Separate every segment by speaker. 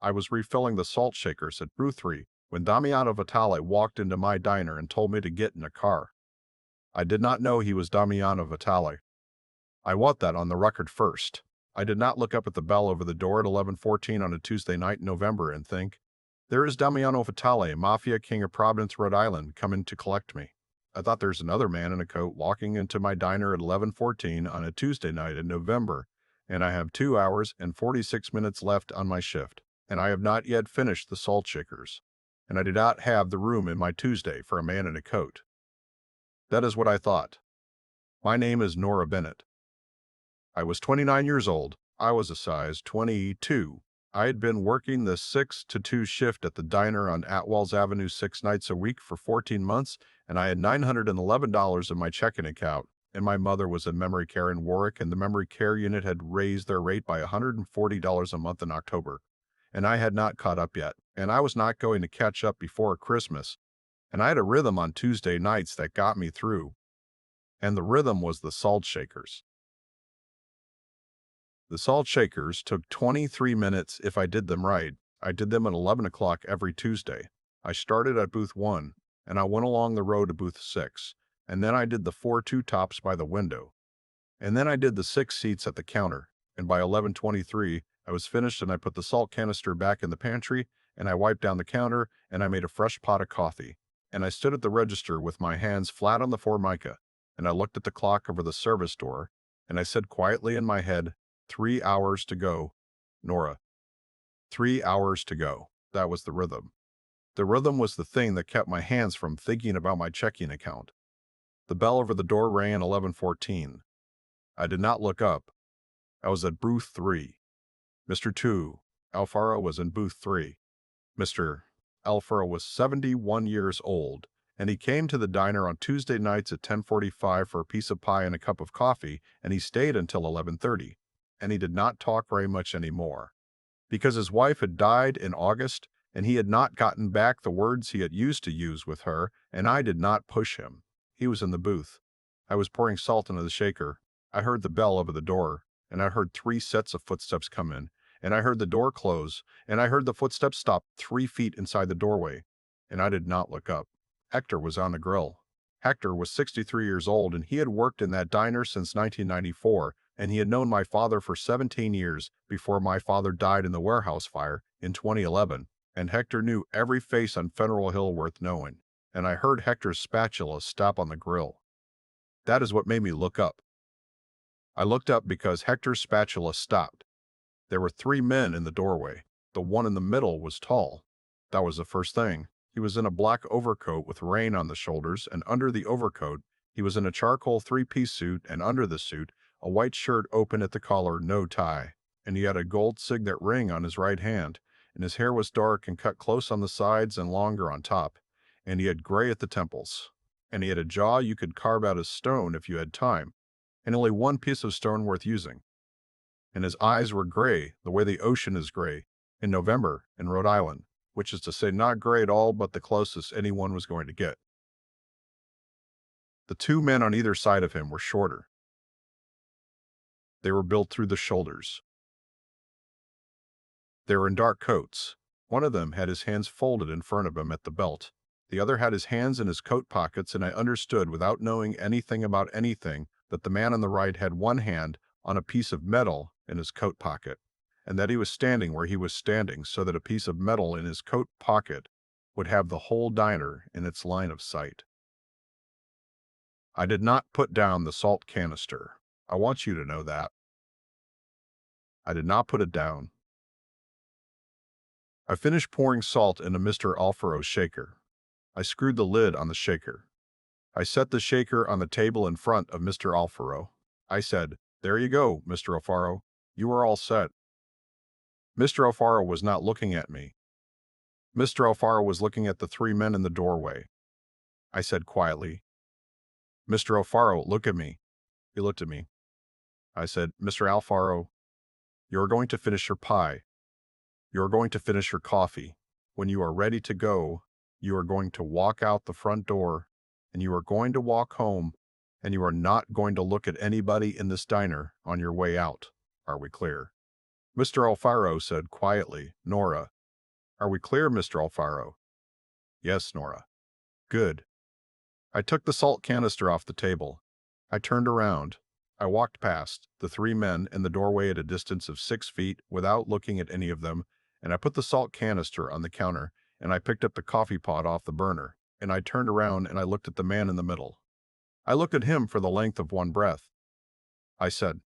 Speaker 1: I was refilling the salt shakers at Brew 3 when Damiano Vitale walked into my diner and told me to get in a car. I did not know he was Damiano Vitale. I want that on the record first. I did not look up at the bell over the door at 11:14 on a Tuesday night in November and think, there is Damiano Vitale, Mafia king of Providence, Rhode Island, coming to collect me. I thought there's another man in a coat walking into my diner at 11:14 on a Tuesday night in November, and I have 2 hours and 46 minutes left on my shift, and I have not yet finished the salt shakers, and I do not have the room in my Tuesday for a man in a coat. That is what I thought. My name is Nora Bennett. I was 29 years old. I was a size 22. I had been working the 6 to 2 shift at the diner on Atwells Avenue 6 nights a week for 14 months, and I had $911 in my checking account, and my mother was in memory care in Warwick, and the memory care unit had raised their rate by $140 a month in October, and I had not caught up yet, and I was not going to catch up before Christmas, and I had a rhythm on Tuesday nights that got me through, and the rhythm was the salt shakers. The salt shakers took 23 minutes if I did them right. I did them at 11 o'clock every Tuesday. I started at booth 1, and I went along the row to booth 6, and then I did the 4 two-tops by the window, and then I did the 6 seats at the counter, and by 11:23, I was finished and I put the salt canister back in the pantry, and I wiped down the counter, and I made a fresh pot of coffee, and I stood at the register with my hands flat on the formica, and I looked at the clock over the service door, and I said quietly in my head, 3 hours to go, Nora. 3 hours to go. That was the rhythm. The rhythm was the thing that kept my hands from thinking about my checking account. The bell over the door rang at 11:14. I did not look up. I was at booth 3. Mr. 2, Alfaro, was in booth 3. Mr. Alfaro was 71 years old, and he came to the diner on Tuesday nights at 10:45 for a piece of pie and a cup of coffee, and he stayed until 11:30. And he did not talk very much anymore, because his wife had died in August, and he had not gotten back the words he had used to use with her, and I did not push him. He was in the booth. I was pouring salt into the shaker. I heard the bell over the door, and I heard 3 sets of footsteps come in, and I heard the door close, and I heard the footsteps stop 3 feet inside the doorway, and I did not look up. Hector was on the grill. Hector was 63 years old, and he had worked in that diner since 1994, and he had known my father for 17 years before my father died in the warehouse fire in 2011, and Hector knew every face on Federal Hill worth knowing, and I heard Hector's spatula stop on the grill. That is what made me look up. I looked up because Hector's spatula stopped. There were 3 men in the doorway. The one in the middle was tall. That was the first thing. He was in a black overcoat with rain on the shoulders, and under the overcoat, he was in a charcoal 3-piece suit, and under the suit, a white shirt open at the collar, no tie, and he had a gold signet ring on his right hand, and his hair was dark and cut close on the sides and longer on top, and he had gray at the temples, and he had a jaw you could carve out of stone if you had time, and only one piece of stone worth using. And his eyes were gray, the way the ocean is gray, in November in Rhode Island, which is to say not gray at all, but the closest anyone was going to get. The 2 men on either side of him were shorter. They were built through the shoulders. They were in dark coats. One of them had his hands folded in front of him at the belt. The other had his hands in his coat pockets, and I understood, without knowing anything about anything, that the man on the right had one hand on a piece of metal in his coat pocket, and that he was standing where he was standing so that a piece of metal in his coat pocket would have the whole diner in its line of sight. I did not put down the salt canister. I want you to know that. I did not put it down. I finished pouring salt into Mr. Alfaro's shaker. I screwed the lid on the shaker. I set the shaker on the table in front of Mr. Alfaro. I said, "There you go, Mr. Alfaro. You are all set." Mr. Alfaro was not looking at me. Mr. Alfaro was looking at the 3 men in the doorway. I said quietly, "Mr. Alfaro, look at me." He looked at me. I said, "Mr. Alfaro, you are going to finish your pie. You are going to finish your coffee. When you are ready to go, you are going to walk out the front door, and you are going to walk home, and you are not going to look at anybody in this diner on your way out. Are we clear?" Mr. Alfaro said quietly, "Nora, are we clear, Mr. Alfaro?" "Yes, Nora." "Good." I took the salt canister off the table. I turned around. I walked past the three men in the doorway at a distance of 6 feet without looking at any of them, and I put the salt canister on the counter, and I picked up the coffee pot off the burner, and I turned around and I looked at the man in the middle. I looked at him for the length of one breath. I said,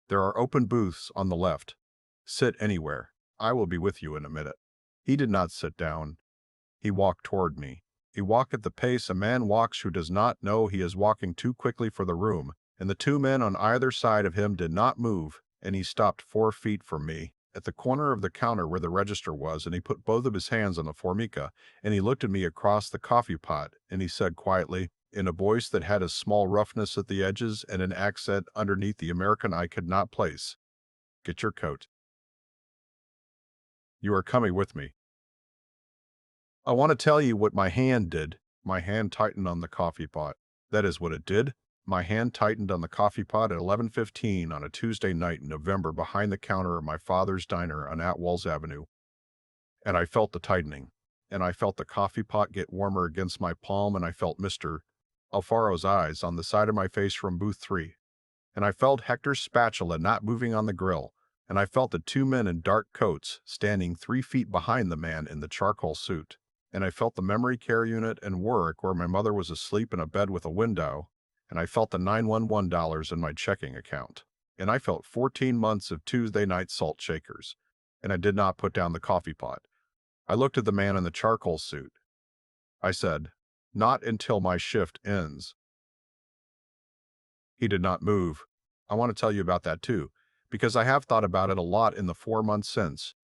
Speaker 1: "There are open booths on the left. Sit anywhere. I will be with you in a minute." He did not sit down. He walked toward me. He walked at the pace a man walks who does not know he is walking too quickly for the room, and the two men on either side of him did not move, and he stopped 4 feet from me, at the corner of the counter where the register was, and he put both of his hands on the formica, and he looked at me across the coffee pot, and he said quietly, in a voice that had a small roughness at the edges and an accent underneath the American I could not place, "Get your coat. You are coming with me. I want to tell you what my hand did." My hand tightened on the coffee pot. That is what it did. My hand tightened on the coffee pot at 11:15 on a Tuesday night in November behind the counter of my father's diner on Atwells Avenue. And I felt the tightening. And I felt the coffee pot get warmer against my palm, and I felt Mr. Alfaro's eyes on the side of my face from booth 3. And I felt Hector's spatula not moving on the grill. And I felt the two men in dark coats standing 3 feet behind the man in the charcoal suit. And I felt the memory care unit in Warwick where my mother was asleep in a bed with a window, and I felt the 911 dollars in my checking account. And I felt 14 months of Tuesday night salt shakers. And I did not put down the coffee pot. I looked at the man in the charcoal suit. I said, "Not until my shift ends." He did not move. I want to tell you about that too, because I have thought about it a lot in the 4 months since,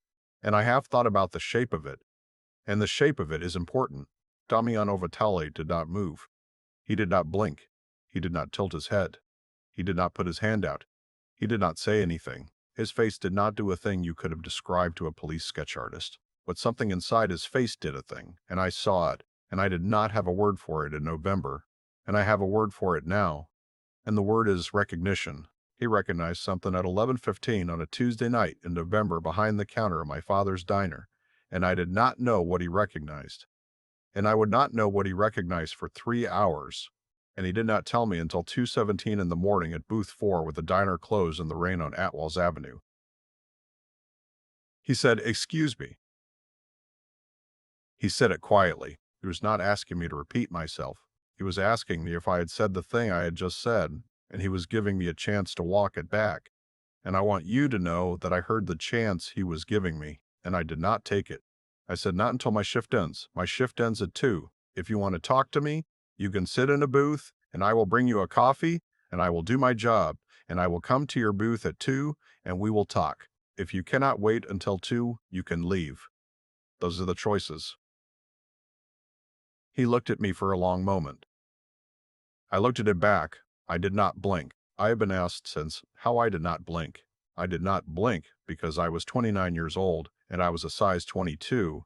Speaker 1: and I have thought about the shape of it. And the shape of it is important. Damiano Vitale did not move. He did not blink. He did not tilt his head. He did not put his hand out. He did not say anything. His face did not do a thing you could have described to a police sketch artist. But something inside his face did a thing, and I saw it, and I did not have a word for it in November, and I have a word for it now, and the word is recognition. He recognized something at 11:15 on a Tuesday night in November behind the counter of my father's diner, and I did not know what he recognized. And I would not know what he recognized for 3 hours, and he did not tell me until 2:17 in the morning at booth 4 with the diner closed in the rain on Atwells Avenue. He said, "Excuse me." He said it quietly. He was not asking me to repeat myself. He was asking me if I had said the thing I had just said, and he was giving me a chance to walk it back. And I want you to know that I heard the chance he was giving me, and I did not take it. I said, "Not until my shift ends. My shift ends at 2. If you want to talk to me, you can sit in a booth, and I will bring you a coffee, and I will do my job, and I will come to your booth at 2, and we will talk. If you cannot wait until 2, you can leave. Those are the choices." He looked at me for a long moment. I looked at him back. I did not blink. I have been asked since how I did not blink. I did not blink because I was 29 years old, and I was a size 22,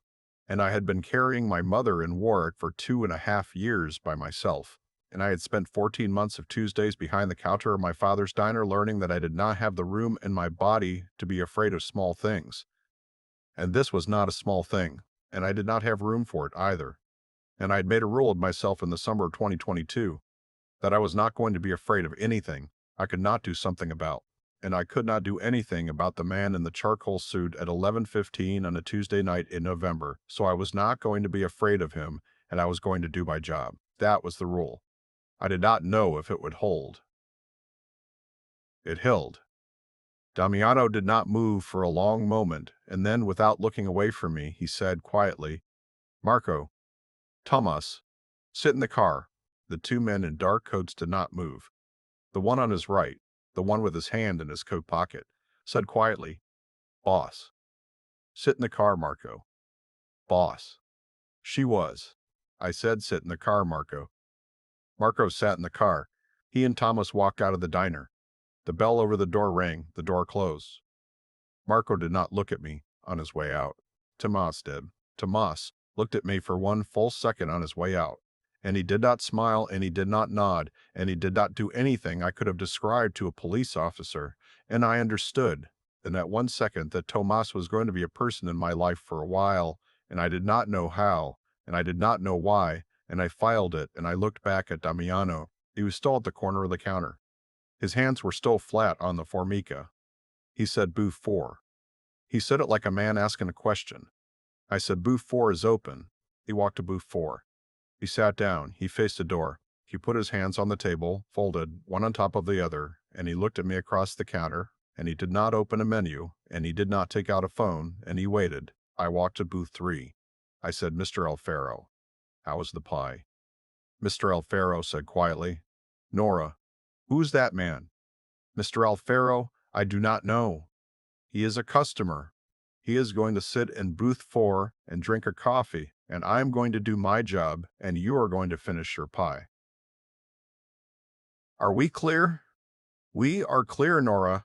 Speaker 1: and I had been carrying my mother in Warwick for 2.5 years by myself, and I had spent 14 months of Tuesdays behind the counter of my father's diner learning that I did not have the room in my body to be afraid of small things. And this was not a small thing, and I did not have room for it either. And I had made a rule of myself in the summer of 2022 that I was not going to be afraid of anything I could not do something about. And I could not do anything about the man in the charcoal suit at 11:15 on a Tuesday night in November, so I was not going to be afraid of him, and I was going to do my job. That was the rule. I did not know if it would hold. It held. Damiano did not move for a long moment, and then, without looking away from me, he said quietly, "Marco, Thomas, sit in the car." The two men in dark coats did not move. The one on his right, the one with his hand in his coat pocket, said quietly, "Boss." "Sit in the car, Marco." "Boss." "She was." I said, "Sit in the car, Marco." Marco sat in the car. He and Thomas walked out of the diner. The bell over the door rang. The door closed. Marco did not look at me on his way out. Tomas did. Tomas looked at me for one full second on his way out, and he did not smile, and he did not nod, and he did not do anything I could have described to a police officer, and I understood. in that 1 second that Tomas was going to be a person in my life for a while, and I did not know how, and I did not know why, and I filed it, and I looked back at Damiano. He was still at the corner of the counter. His hands were still flat on the formica. He said, "Booth 4. He said it like a man asking a question. I said, "Booth 4 is open." He walked to booth 4. He sat down. He faced the door. He put his hands on the table, folded, one on top of the other, and he looked at me across the counter, and he did not open a menu, and he did not take out a phone, and he waited. I walked to booth 3. I said, "Mr. Alfaro, how was the pie?" Mr. Alfaro said quietly, "Nora, who's that man?" "Mr. Alfaro, I do not know. He is a customer. He is going to sit in booth 4 and drink a coffee, and I am going to do my job, and you are going to finish your pie. Are we clear?" "We are clear, Nora."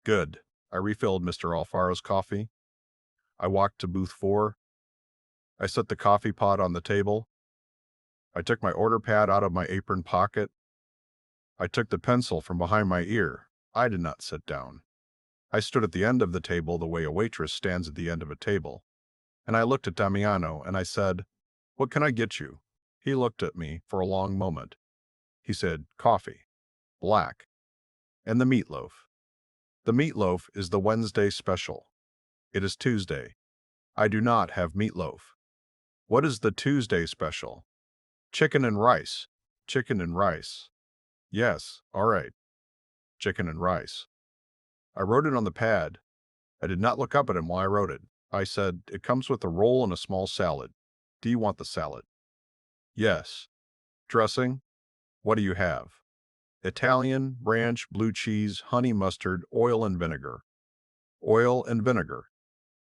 Speaker 1: "Good." I refilled Mr. Alfaro's coffee. I walked to booth 4. I set the coffee pot on the table. I took my order pad out of my apron pocket. I took the pencil from behind my ear. I did not sit down. I stood at the end of the table the way a waitress stands at the end of a table. And I looked at Damiano and I said, "What can I get you?" He looked at me for a long moment. He said, "Coffee, black, and the meatloaf." "The meatloaf is the Wednesday special. It is Tuesday. I do not have meatloaf." "What is the Tuesday special?" "Chicken and rice." "Chicken and rice." "Yes, all right. Chicken and rice." I wrote it on the pad. I did not look up at him while I wrote it. I said, "It comes with a roll and a small salad. Do you want the salad?" "Yes." "Dressing? What do you have?" "Italian, ranch, blue cheese, honey mustard, oil and vinegar." "Oil and vinegar."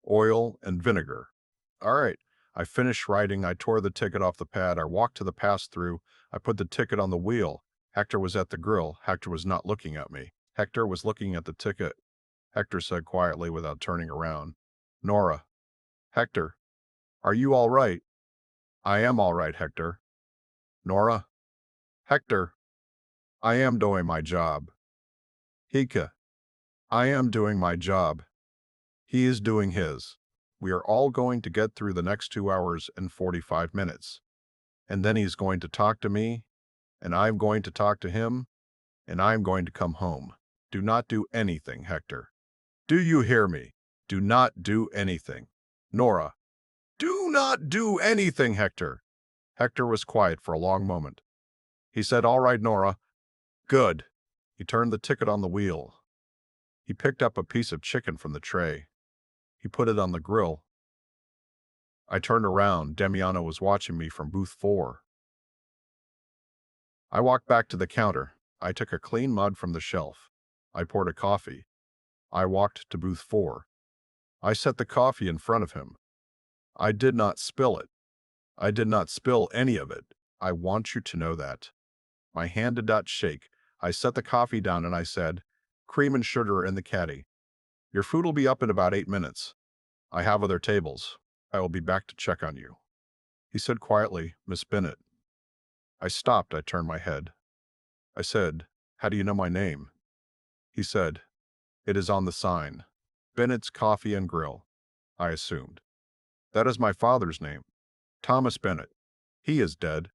Speaker 1: "Oil and vinegar." All right. I finished writing. I tore the ticket off the pad. I walked to the pass-through. I put the ticket on the wheel. Hector was at the grill. Hector was not looking at me. Hector was looking at the ticket. Hector said quietly without turning around, "Nora." "Hector, are you all right?" "I am all right, Hector." "Nora." "Hector, I am doing my job." "Hika, I am doing my job." "He is doing his. We are all going to get through the next 2 hours and 45 minutes. And then he's going to talk to me, and I'm going to talk to him, and I'm going to come home. Do not do anything, Hector. Do you hear me? Do not do anything." "Nora." "Do not do anything, Hector." Hector was quiet for a long moment. He said, "All right, Nora." "Good." He turned the ticket on the wheel. He picked up a piece of chicken from the tray. He put it on the grill. I turned around. Damiano was watching me from booth 4. I walked back to the counter. I took a clean mug from the shelf. I poured a coffee. I walked to booth 4. I set the coffee in front of him. I did not spill it. I did not spill any of it. I want you to know that. My hand did not shake. I set the coffee down and I said, "Cream and sugar in the caddy. Your food will be up in about 8 minutes. I have other tables. I will be back to check on you." He said quietly, "Miss Bennett." I stopped. I turned my head. I said, "How do you know my name?" He said, "It is on the sign. Bennett's Coffee and Grill." I assumed. "That is my father's name. Thomas Bennett. He is dead.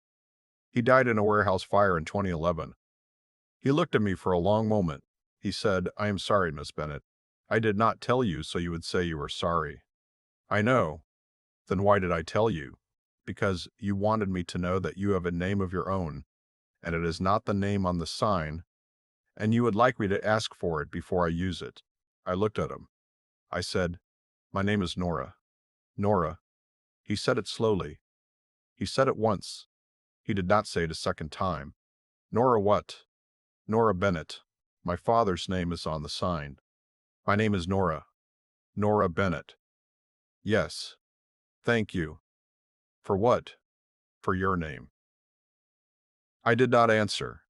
Speaker 1: He died in a warehouse fire in 2011. He looked at me for a long moment. He said, "I am sorry, Miss Bennett. I did not tell you so you would say you were sorry." "I know." "Then why did I tell you?" "Because you wanted me to know that you have a name of your own, and it is not the name on the sign, and you would like me to ask for it before I use it." I looked at him. I said, "My name is Nora." "Nora." He said it slowly. He said it once. He did not say it a second time. "Nora what?" "Nora Bennett. My father's name is on the sign." "My name is Nora. Nora Bennett." "Yes. Thank you." "For what?" "For your name." I did not answer.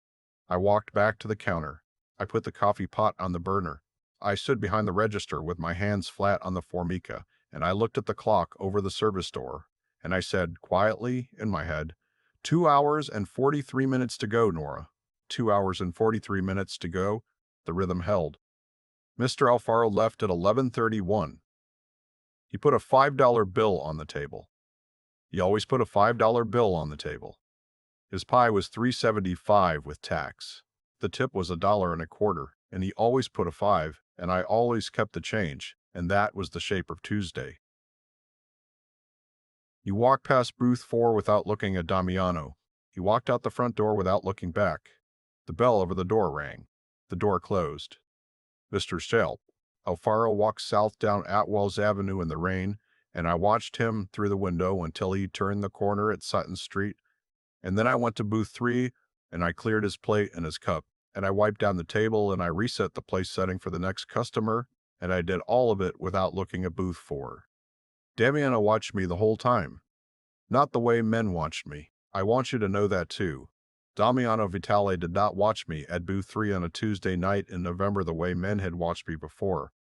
Speaker 1: I walked back to the counter. I put the coffee pot on the burner. I stood behind the register with my hands flat on the formica, and I looked at the clock over the service door, and I said quietly in my head, 2 hours and 43 minutes to go, Nora. 2 hours and 43 minutes to go." The rhythm held. Mr. Alfaro left at 11:31. He put a $5 bill on the table. He always put a $5 bill on the table. His pie was $3.75 with tax. The tip was $1.25, and he always put a 5, and I always kept the change, and that was the shape of Tuesday. He walked past booth 4 without looking at Damiano. He walked out the front door without looking back. The bell over the door rang. The door closed. Mr. Shell. Alfaro walked south down Atwells Avenue in the rain, and I watched him through the window until he turned the corner at Sutton Street. And then I went to booth 3, and I cleared his plate and his cup, and I wiped down the table, and I reset the place setting for the next customer, and I did all of it without looking at booth 4. Damiano watched me the whole time. Not the way men watched me. I want you to know that too. Damiano Vitale did not watch me at booth 3 on a Tuesday night in November the way men had watched me before.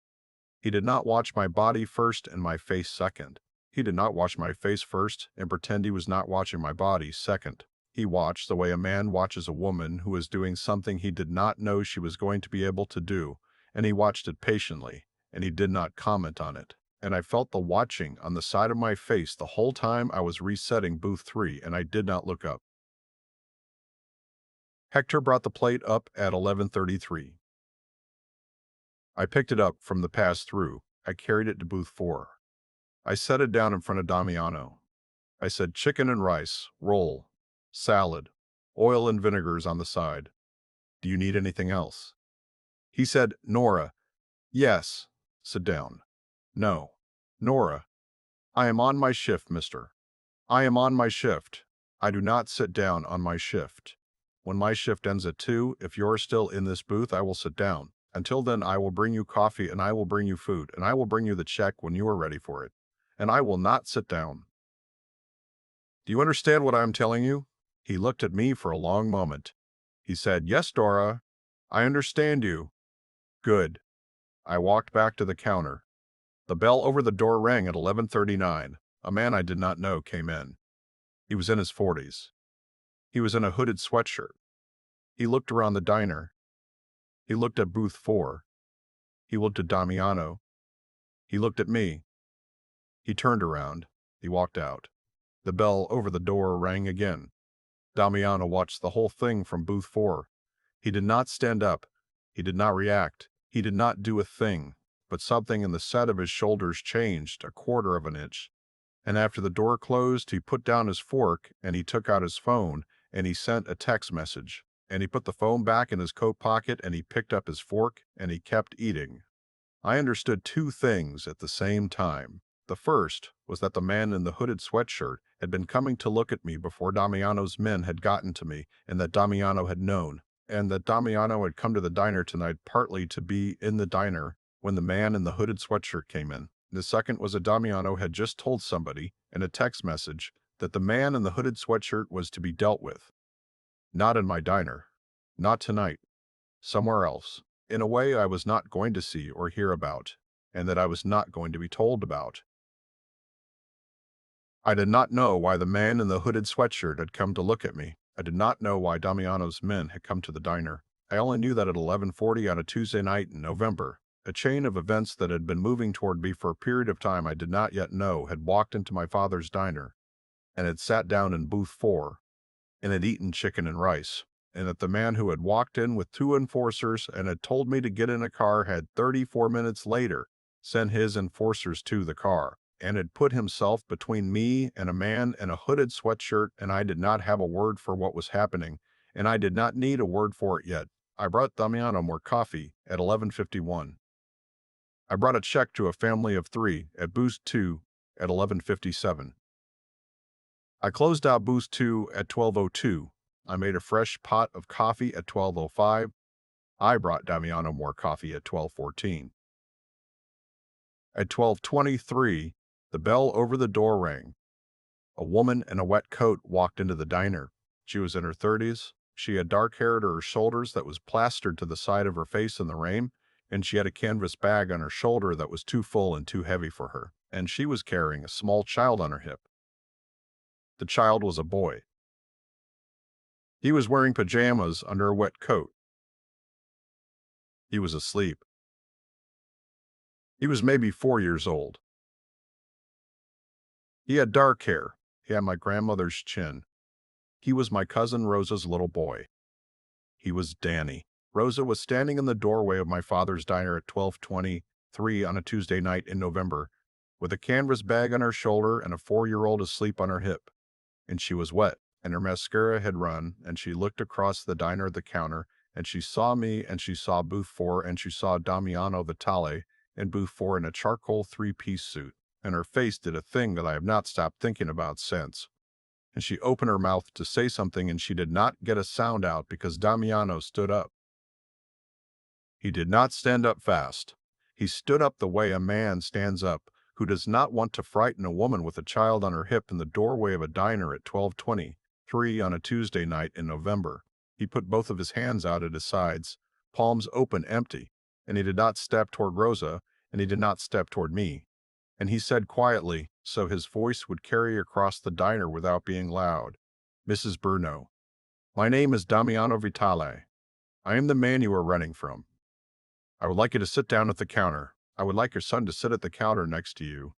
Speaker 1: He did not watch my body first and my face second. He did not watch my face first and pretend he was not watching my body second. He watched the way a man watches a woman who is doing something he did not know she was going to be able to do, and he watched it patiently, and he did not comment on it. And I felt the watching on the side of my face the whole time I was resetting booth 3, and I did not look up. Hector brought the plate up at 11:33. I picked it up from the pass-through. I carried it to booth 4. I set it down in front of Damiano. I said, chicken and rice, roll, salad, oil and vinegars on the side. Do you need anything else? He said, Nora. Yes. Sit down. No. Nora. I am on my shift, mister. I am on my shift. I do not sit down on my shift. When my shift ends at 2, if you're still in this booth, I will sit down. Until then, I will bring you coffee, and I will bring you food, and I will bring you the check when you are ready for it. And I will not sit down. Do you understand what I am telling you? He looked at me for a long moment. He said, Yes, Dora. I understand you. Good. I walked back to the counter. The bell over the door rang at 11:39. A man I did not know came in. He was in his 40s. He was in a hooded sweatshirt. He looked around the diner. He looked at booth 4. He looked at Damiano. He looked at me. He turned around. He walked out. The bell over the door rang again. Damiano watched the whole thing from booth 4. He did not stand up. He did not react. He did not do a thing. But something in the set of his shoulders changed a quarter of an inch. And after the door closed, he put down his fork, and he took out his phone, and he sent a text message. And he put the phone back in his coat pocket, and he picked up his fork, and he kept eating. I understood two things at the same time. The first was that the man in the hooded sweatshirt had been coming to look at me before Damiano's men had gotten to me, and that Damiano had known, and that Damiano had come to the diner tonight partly to be in the diner when the man in the hooded sweatshirt came in. The second was that Damiano had just told somebody in a text message that the man in the hooded sweatshirt was to be dealt with. Not in my diner. Not tonight. Somewhere else. In a way I was not going to see or hear about, and that I was not going to be told about. I did not know why the man in the hooded sweatshirt had come to look at me. I did not know why Damiano's men had come to the diner. I only knew that at 11:40 on a Tuesday night in November, a chain of events that had been moving toward me for a period of time I did not yet know had walked into my father's diner, and had sat down in booth 4, and had eaten chicken and rice, and that the man who had walked in with 2 enforcers and had told me to get in a car had 34 minutes later sent his enforcers to the car, and had put himself between me and a man in a hooded sweatshirt, and I did not have a word for what was happening, and I did not need a word for it yet. I brought Damiano more coffee at 11:51. I brought a check to a family of 3 at booth 2 at 11:57. I closed out booth 2 at 12:02. I made a fresh pot of coffee at 12:05. I brought Damiano more coffee at 12:14. At 12:23, the bell over the door rang. A woman in a wet coat walked into the diner. She was in her 30s. She had dark hair to her shoulders that was plastered to the side of her face in the rain, and she had a canvas bag on her shoulder that was too full and too heavy for her, and she was carrying a small child on her hip. The child was a boy. He was wearing pajamas under a wet coat. He was asleep. He was maybe 4 years old. He had dark hair. He had my grandmother's chin. He was my cousin Rosa's little boy. He was Danny. Rosa was standing in the doorway of my father's diner at 12:23 on a Tuesday night in November, with a canvas bag on her shoulder and a 4-year-old asleep on her hip. And she was wet, and her mascara had run, and she looked across the diner at the counter, and she saw me, and she saw booth 4, and she saw Damiano Vitale in booth 4 in a charcoal 3-piece suit, and her face did a thing that I have not stopped thinking about since. And she opened her mouth to say something, and she did not get a sound out because Damiano stood up. He did not stand up fast. He stood up the way a man stands up who does not want to frighten a woman with a child on her hip in the doorway of a diner at 12:23 on a Tuesday night in November. He put both of his hands out at his sides, palms open, empty, and he did not step toward Rosa, and he did not step toward me. And he said quietly, so his voice would carry across the diner without being loud, "Mrs. Bruno, my name is Damiano Vitale. I am the man you are running from. I would like you to sit down at the counter. I would like your son to sit at the counter next to you.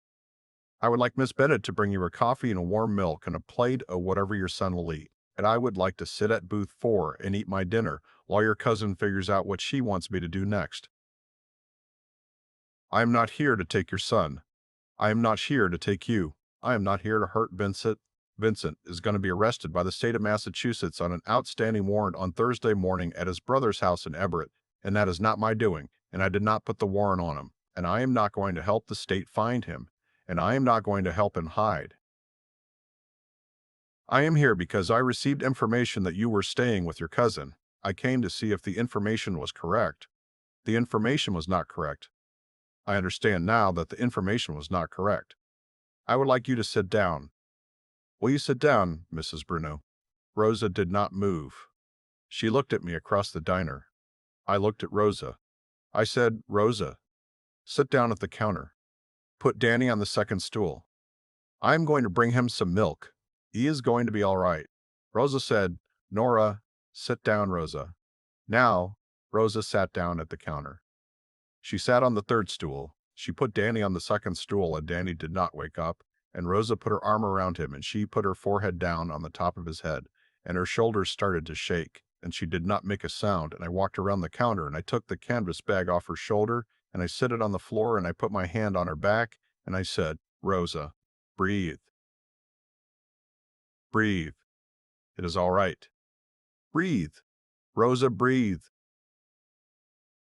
Speaker 1: I would like Miss Bennett to bring you a coffee and a warm milk and a plate of whatever your son will eat. And I would like to sit at booth 4 and eat my dinner while your cousin figures out what she wants me to do next. I am not here to take your son. I am not here to take you. I am not here to hurt Vincent. Vincent is going to be arrested by the state of Massachusetts on an outstanding warrant on Thursday morning at his brother's house in Everett, and that is not my doing, and I did not put the warrant on him, and I am not going to help the state find him, and I am not going to help him hide. I am here because I received information that you were staying with your cousin. I came to see if the information was correct. The information was not correct. I understand now that the information was not correct. I would like you to sit down. Will you sit down, Mrs. Bruno? Rosa did not move. She looked at me across the diner. I looked at Rosa. I said, Rosa, sit down at the counter. Put Danny on the second stool. I am going to bring him some milk. He is going to be all right. Rosa said, Nora, sit down, Rosa. Now, Rosa sat down at the counter. She sat on the third stool. She put Danny on the second stool, and Danny did not wake up, and Rosa put her arm around him, and she put her forehead down on the top of his head, and her shoulders started to shake, and she did not make a sound, and I walked around the counter, and I took the canvas bag off her shoulder, and I set it on the floor, and I put my hand on her back, and I said, Rosa, breathe. Breathe. It is all right. Breathe. Rosa, breathe.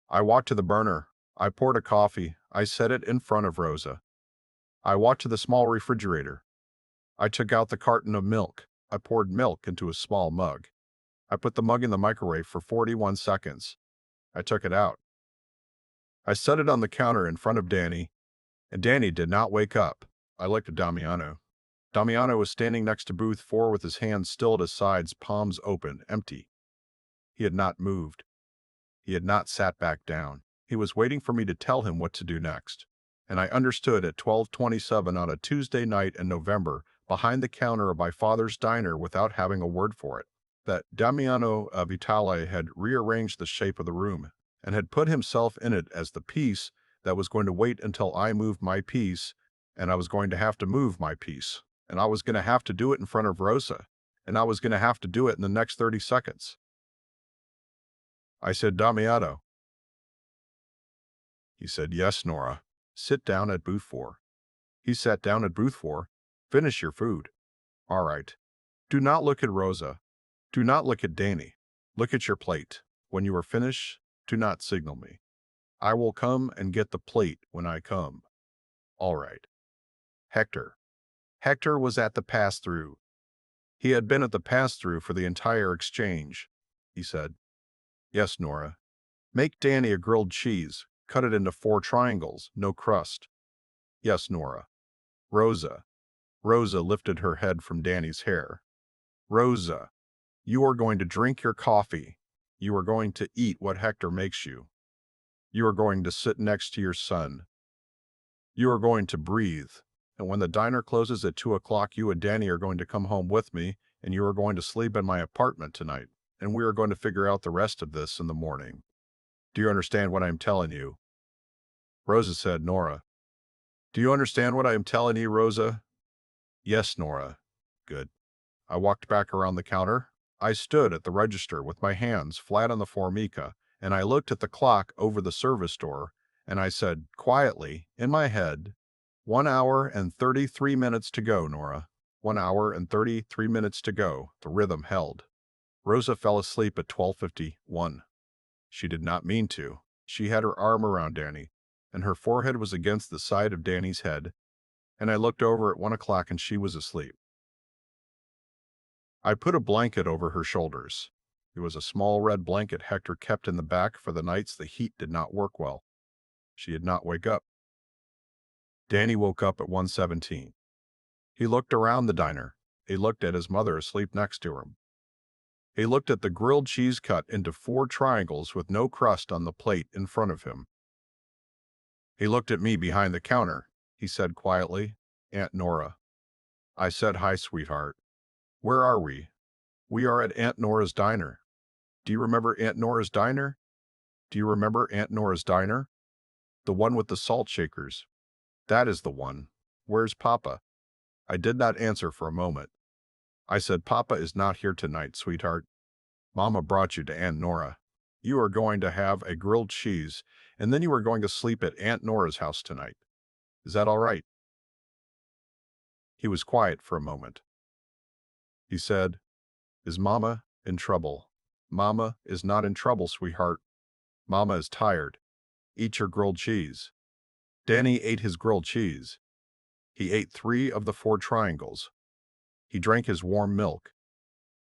Speaker 1: I walked to the burner. I poured a coffee. I set it in front of Rosa. I walked to the small refrigerator. I took out the carton of milk. I poured milk into a small mug. I put the mug in the microwave for 41 seconds. I took it out. I set it on the counter in front of Danny, and Danny did not wake up. I looked at Damiano. Damiano was standing next to booth 4 with his hands still at his sides, palms open, empty. He had not moved. He had not sat back down. He was waiting for me to tell him what to do next. And I understood at 12:27 on a Tuesday night in November, behind the counter of my father's diner without having a word for it, that Damiano Vitale had rearranged the shape of the room and had put himself in it as the piece that was going to wait until I moved my piece, and I was going to have to move my piece, and I was going to have to do it in front of Rosa, and I was going to have to do it in the next 30 seconds. I said, Damiano. He said, yes, Nora. Sit down at booth 4. He sat down at booth 4. Finish your food. All right. Do not look at Rosa. Do not look at Danny. Look at your plate. When you are finished, do not signal me. I will come and get the plate when I come. All right. Hector. Hector was at the pass-through. He had been at the pass-through for the entire exchange. He said, yes, Nora. Make Danny a grilled cheese. Cut it into 4 triangles, no crust. Yes, Nora. Rosa. Rosa lifted her head from Danny's hair. Rosa, you are going to drink your coffee. You are going to eat what Hector makes you. You are going to sit next to your son. You are going to breathe. And when the diner closes at 2 o'clock, you and Danny are going to come home with me, and you are going to sleep in my apartment tonight, and we are going to figure out the rest of this in the morning. Do you understand what I'm telling you? Rosa said, Nora. Do you understand what I am telling you, Rosa? Yes, Nora. Good. I walked back around the counter. I stood at the register with my hands flat on the formica, and I looked at the clock over the service door, and I said quietly, in my head, 1 hour and 33 minutes to go, Nora. 1 hour and 33 minutes to go. The rhythm held. Rosa fell asleep at 12:51. She did not mean to. She had her arm around Danny, and her forehead was against the side of Danny's head, and I looked over at 1 o'clock and she was asleep. I put a blanket over her shoulders. It was a small red blanket Hector kept in the back for the nights the heat did not work well. She did not wake up. Danny woke up at 1:17. He looked around the diner. He looked at his mother asleep next to him. He looked at the grilled cheese cut into 4 triangles with no crust on the plate in front of him. He looked at me behind the counter. He said quietly, Aunt Nora. I said, hi, sweetheart. Where are we? We are at Aunt Nora's diner. Do you remember Aunt Nora's diner? Do you remember Aunt Nora's diner? The one with the salt shakers. That is the one. Where's Papa? I did not answer for a moment. I said, Papa is not here tonight, sweetheart. Mama brought you to Aunt Nora. You are going to have a grilled cheese, and then you are going to sleep at Aunt Nora's house tonight. Is that all right? He was quiet for a moment. He said, is Mama in trouble? Mama is not in trouble, sweetheart. Mama is tired. Eat your grilled cheese. Danny ate his grilled cheese. He ate 3 of the 4 triangles. He drank his warm milk.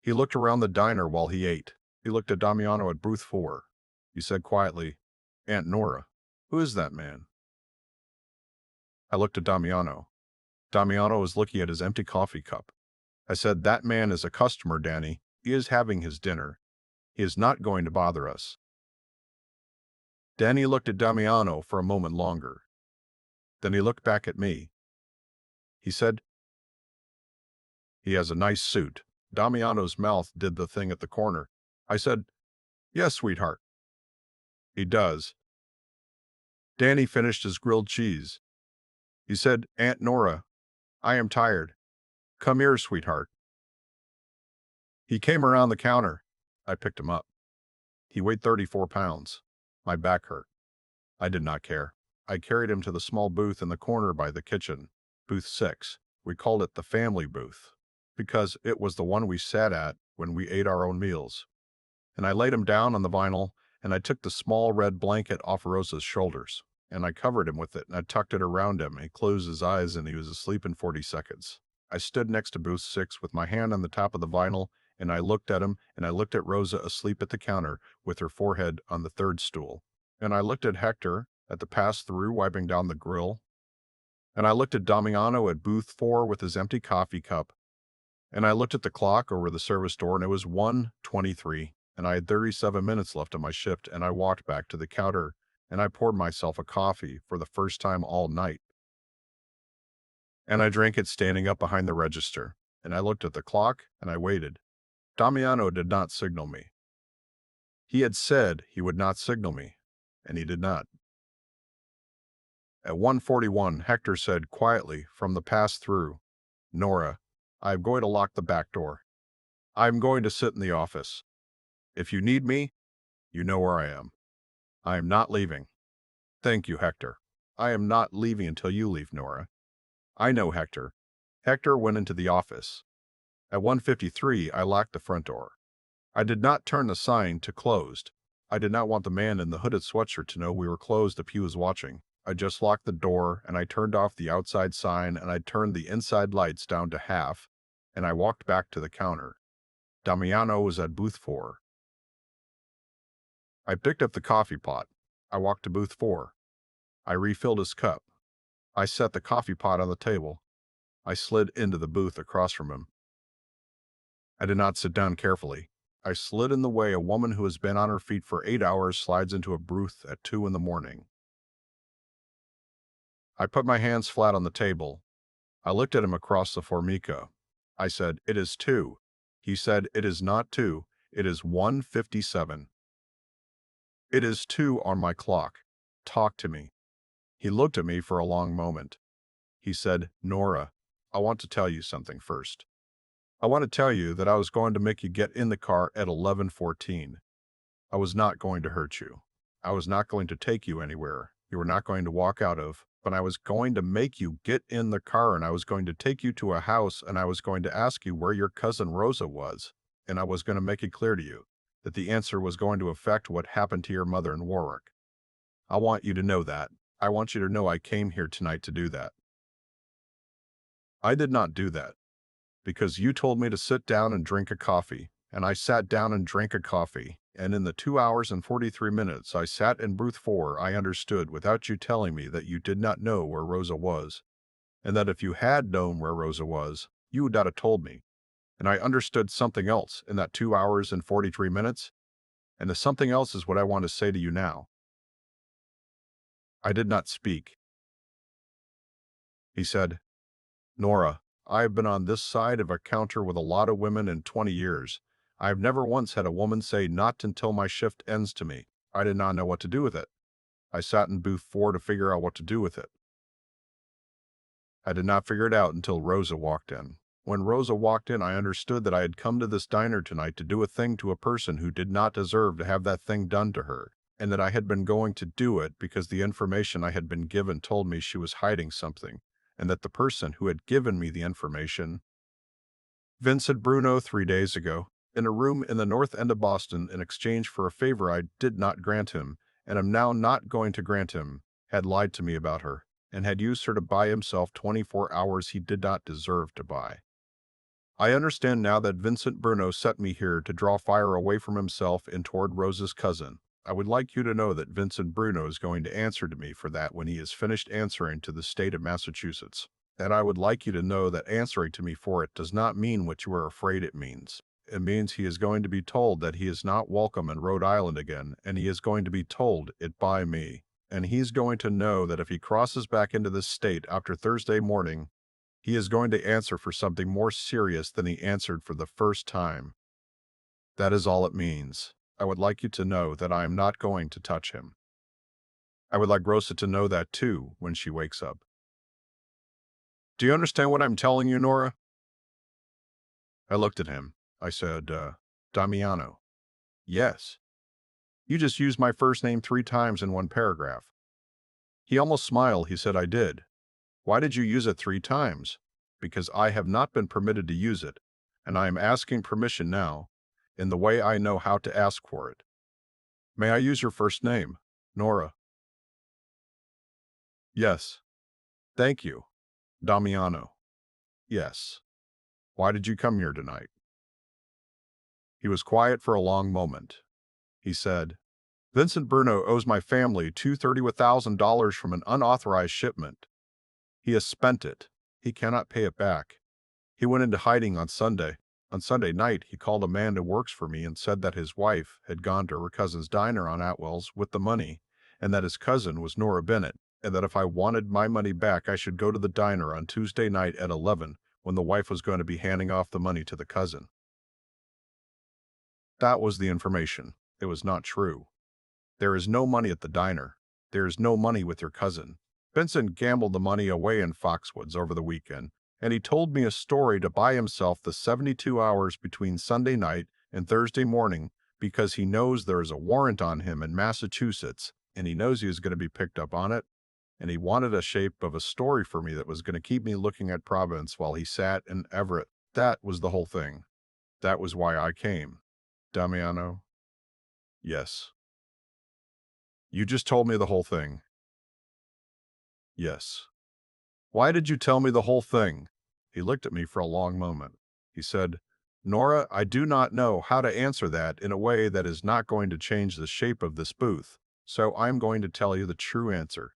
Speaker 1: He looked around the diner while he ate. He looked at Damiano at booth 4. He said quietly, Aunt Nora, who is that man? I looked at Damiano. Damiano was looking at his empty coffee cup. I said, that man is a customer, Danny. He is having his dinner. He is not going to bother us. Danny looked at Damiano for a moment longer. Then he looked back at me. He said, he has a nice suit. Damiano's mouth did the thing at the corner. I said, yes, sweetheart. He does. Danny finished his grilled cheese. He said, Aunt Nora, I am tired. Come here, sweetheart. He came around the counter. I picked him up. He weighed 34 pounds. My back hurt. I did not care. I carried him to the small booth in the corner by the kitchen, booth 6. We called it the family booth, because it was the one we sat at when we ate our own meals. And I laid him down on the vinyl, and I took the small red blanket off Rosa's shoulders, and I covered him with it, and I tucked it around him, and he closed his eyes, and he was asleep in 40 seconds. I stood next to booth 6 with my hand on the top of the vinyl, and I looked at him, and I looked at Rosa asleep at the counter with her forehead on the 3rd stool. And I looked at Hector at the pass-through wiping down the grill. And I looked at Damiano at booth 4 with his empty coffee cup. And I looked at the clock over the service door, and it was 1:23, and I had 37 minutes left on my shift, and I walked back to the counter, and I poured myself a coffee for the first time all night. And I drank it standing up behind the register, and I looked at the clock, and I waited. Damiano did not signal me. He had said he would not signal me, and he did not. At 1:41, Hector said quietly from the pass-through, Nora, I am going to lock the back door. I am going to sit in the office. If you need me, you know where I am. I am not leaving. Thank you, Hector. I am not leaving until you leave, Nora. I know Hector. Hector went into the office. At 1:53, I locked the front door. I did not turn the sign to closed. I did not want the man in the hooded sweatshirt to know we were closed if he was watching. I just locked the door, and I turned off the outside sign, and I turned the inside lights down to half, and I walked back to the counter. Damiano was at booth 4. I picked up the coffee pot. I walked to booth 4. I refilled his cup. I set the coffee pot on the table. I slid into the booth across from him. I did not sit down carefully. I slid in the way a woman who has been on her feet for 8 hours slides into a booth at 2 in the morning. I put my hands flat on the table. I looked at him across the formica. I said, it is 2. He said, it is not 2. It is 1:57. It is 2 on my clock. Talk to me. He looked at me for a long moment. He said, "Nora, I want to tell you something first. I want to tell you that I was going to make you get in the car at 11:14. I was not going to hurt you. I was not going to take you anywhere you were not going to walk out of, but I was going to make you get in the car, and I was going to take you to a house, and I was going to ask you where your cousin Rosa was, and I was going to make it clear to you that the answer was going to affect what happened to your mother in Warwick. I want you to know that. I want you to know I came here tonight to do that. I did not do that, because you told me to sit down and drink a coffee, and I sat down and drank a coffee, and in the 2 hours and 43 minutes I sat in booth 4, I understood without you telling me that you did not know where Rosa was, and that if you had known where Rosa was, you would not have told me. And I understood something else in that 2 hours and 43 minutes, and the something else is what I want to say to you now. I did not speak. He said, "Nora, I have been on this side of a counter with a lot of women in 20 years. I have never once had a woman say not until my shift ends to me. I did not know what to do with it. I sat in booth 4 to figure out what to do with it. I did not figure it out until Rosa walked in. When Rosa walked in, I understood that I had come to this diner tonight to do a thing to a person who did not deserve to have that thing done to her, and that I had been going to do it because the information I had been given told me she was hiding something, and that the person who had given me the information, Vincent Bruno 3 days ago, in a room in the North End of Boston in exchange for a favor I did not grant him, and am now not going to grant him, had lied to me about her, and had used her to buy himself 24 hours he did not deserve to buy. I understand now that Vincent Bruno sent me here to draw fire away from himself and toward Rosa's cousin. I would like you to know that Vincent Bruno is going to answer to me for that when he is finished answering to the state of Massachusetts. And I would like you to know that answering to me for it does not mean what you are afraid it means. It means he is going to be told that he is not welcome in Rhode Island again, and he is going to be told it by me. And he's going to know that if he crosses back into this state after Thursday morning, he is going to answer for something more serious than he answered for the first time. That is all it means. I would like you to know that I am not going to touch him. I would like Rosa to know that too when she wakes up. Do you understand what I'm telling you, Nora? I looked at him. I said, Damiano. Yes. You just used my first name 3 times in one paragraph. He almost smiled. He said, I did. Why did you use it 3 times? Because I have not been permitted to use it, and I am asking permission now, in the way I know how to ask for it. May I use your first name, Nora? Yes. Thank you, Damiano. Yes. Why did you come here tonight? He was quiet for a long moment. He said, Vincent Bruno owes my family $231,000 from an unauthorized shipment. He has spent it. He cannot pay it back. He went into hiding on Sunday. On Sunday night, he called a man who works for me and said that his wife had gone to her cousin's diner on Atwells with the money, and that his cousin was Nora Bennett, and that if I wanted my money back, I should go to the diner on Tuesday night at 11, when the wife was going to be handing off the money to the cousin. That was the information. It was not true. There is no money at the diner. There is no money with your cousin. Vincent gambled the money away in Foxwoods over the weekend, and he told me a story to buy himself the 72 hours between Sunday night and Thursday morning because he knows there is a warrant on him in Massachusetts, and he knows he is going to be picked up on it, and he wanted a shape of a story for me that was going to keep me looking at Providence while he sat in Everett. That was the whole thing. That was why I came. Damiano? Yes. You just told me the whole thing. Yes. Why did you tell me the whole thing? He looked at me for a long moment. He said, Nora, I do not know how to answer that in a way that is not going to change the shape of this booth, so I'm going to tell you the true answer,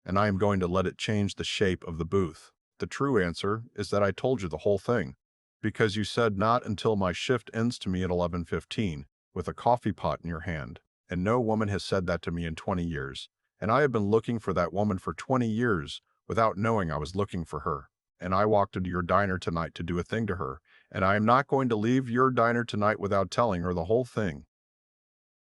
Speaker 1: and I am going to let it change the shape of the booth. The true answer is that I told you the whole thing, because you said not until my shift ends to me at 11:15, with a coffee pot in your hand, and no woman has said that to me in 20 years, and I have been looking for that woman for 20 years, without knowing I was looking for her. And I walked into your diner tonight to do a thing to her, and I am not going to leave your diner tonight without telling her the whole thing.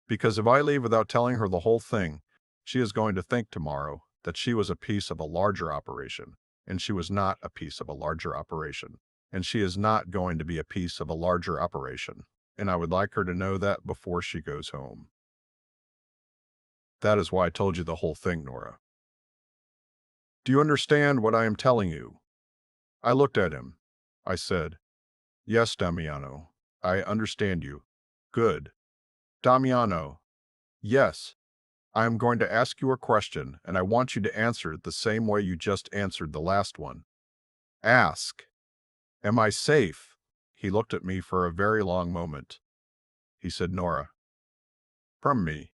Speaker 1: Because if I leave without telling her the whole thing, she is going to think tomorrow that she was a piece of a larger operation, and she was not a piece of a larger operation, and she is not going to be a piece of a larger operation, and I would like her to know that before she goes home. That is why I told you the whole thing, Nora. Do you understand what I am telling you? I looked at him. I said, Yes, Damiano. I understand you. Good. Damiano. Yes. I am going to ask you a question, and I want you to answer it the same way you just answered the last one. Ask. Am I safe? He looked at me for a very long moment. He said, Nora. From me.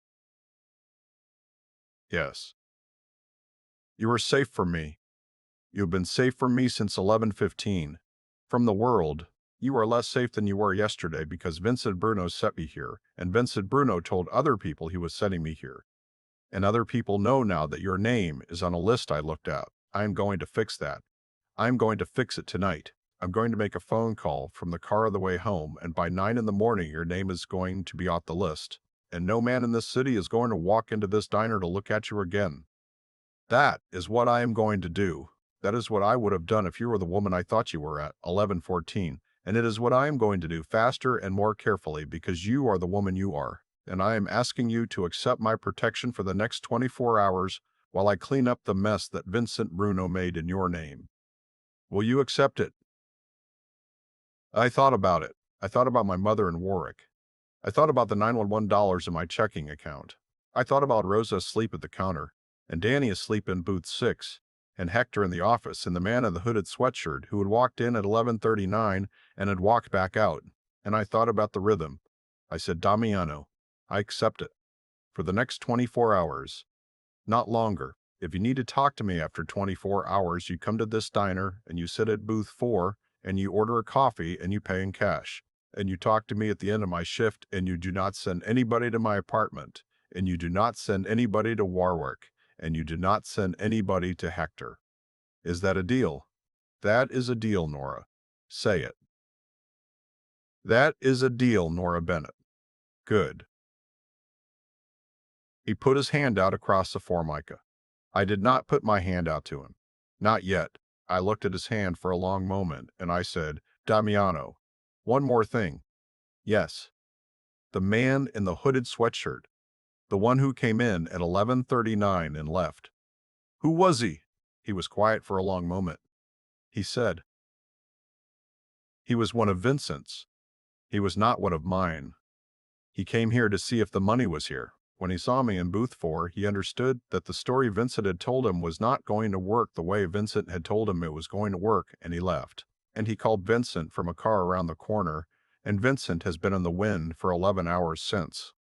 Speaker 1: Yes. You are safe from me. You have been safe from me since 11:15. From the world, you are less safe than you were yesterday because Vincent Bruno sent me here, and Vincent Bruno told other people he was sending me here. And other people know now that your name is on a list I looked at. I am going to fix that. I am going to fix it tonight. I'm going to make a phone call from the car on the way home, and by 9 in the morning your name is going to be off the list. And no man in this city is going to walk into this diner to look at you again. That is what I am going to do. That is what I would have done if you were the woman I thought you were at 11:14. And it is what I am going to do faster and more carefully because you are the woman you are. And I am asking you to accept my protection for the next 24 hours while I clean up the mess that Vincent Bruno made in your name. Will you accept it? I thought about it. I thought about my mother in Warwick. I thought about the 911 dollars in my checking account. I thought about Rosa asleep at the counter, and Danny asleep in booth 6, and Hector in the office, and the man in the hooded sweatshirt who had walked in at 11:39 and had walked back out. And I thought about the rhythm. I said, Damiano, I accept it. For the next 24 hours. Not longer. If you need to talk to me after 24 hours, you come to this diner and you sit at booth 4 and you order a coffee and you pay in cash. And you talk to me at the end of my shift and you do not send anybody to my apartment. And you do not send anybody to Warwick. And you do not send anybody to Hector. Is that a deal? That is a deal, Nora. Say it. That is a deal, Nora Bennett. Good. He put his hand out across the formica. I did not put my hand out to him. Not yet. I looked at his hand for a long moment, and I said, Damiano, one more thing. Yes. The man in the hooded sweatshirt. The one who came in at 11:39 and left. Who was he? He was quiet for a long moment. He said, he was one of Vincent's. He was not one of mine. He came here to see if the money was here. When he saw me in booth 4, he understood that the story Vincent had told him was not going to work the way Vincent had told him it was going to work, and he left. And he called Vincent from a car around the corner, and Vincent has been in the wind for 11 hours since.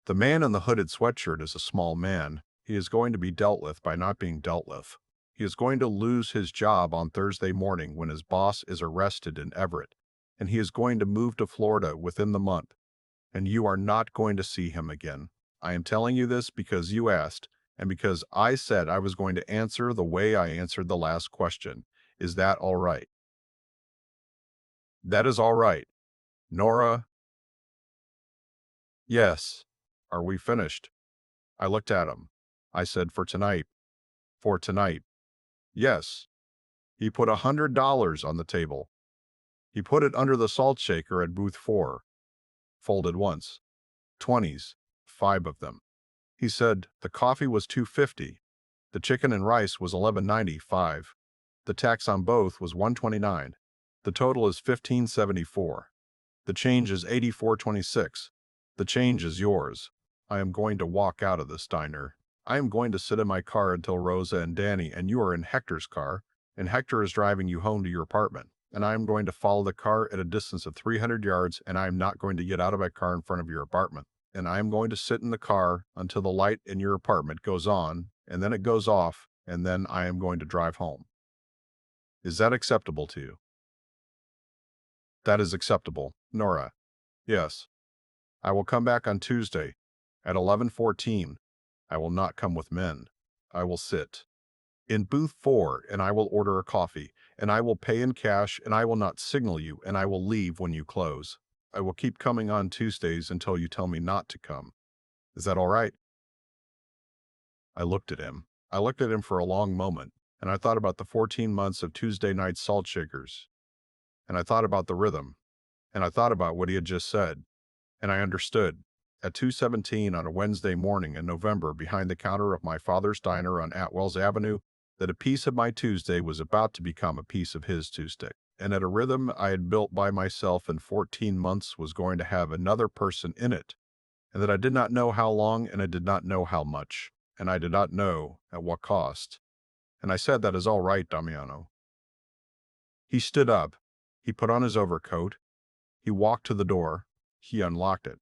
Speaker 1: The man in the hooded sweatshirt is a small man. He is going to be dealt with by not being dealt with. He is going to lose his job on Thursday morning when his boss is arrested in Everett, and he is going to move to Florida within the month. And you are not going to see him again. I am telling you this because you asked, and because I said I was going to answer the way I answered the last question. Is that all right? That is all right. Nora? Yes. Are we finished? I looked at him. I said, for tonight. For tonight. Yes. He put $100 on the table. He put it under the salt shaker at booth 4. Folded once. 20s. 5 of them. He said the coffee was $2.50. The chicken and rice was $11.95. The tax on both was $129. The total is $15.74. The change is $84.26. The change is yours. I am going to walk out of this diner. I am going to sit in my car until Rosa and Danny and you are in Hector's car, and Hector is driving you home to your apartment. And I am going to follow the car at a distance of 300 yards, and I am not going to get out of my car in front of your apartment. And I am going to sit in the car until the light in your apartment goes on, and then it goes off, and then I am going to drive home. Is that acceptable to you? That is acceptable, Nora. Yes. I will come back on Tuesday at 11:14. I will not come with men. I will sit in booth 4, and I will order a coffee, and I will pay in cash, and I will not signal you, and I will leave when you close. I will keep coming on Tuesdays until you tell me not to come. Is that all right? I looked at him. I looked at him for a long moment, and I thought about the 14 months of Tuesday night salt shakers, and I thought about the rhythm, and I thought about what he had just said, and I understood. At 2:17 on a Wednesday morning in November behind the counter of my father's diner on Atwells Avenue, that a piece of my Tuesday was about to become a piece of his Tuesday, and that a rhythm I had built by myself in 14 months was going to have another person in it, and that I did not know how long and I did not know how much, and I did not know at what cost. And I said, "That is all right, Damiano." He stood up. He put on his overcoat. He walked to the door. He unlocked it.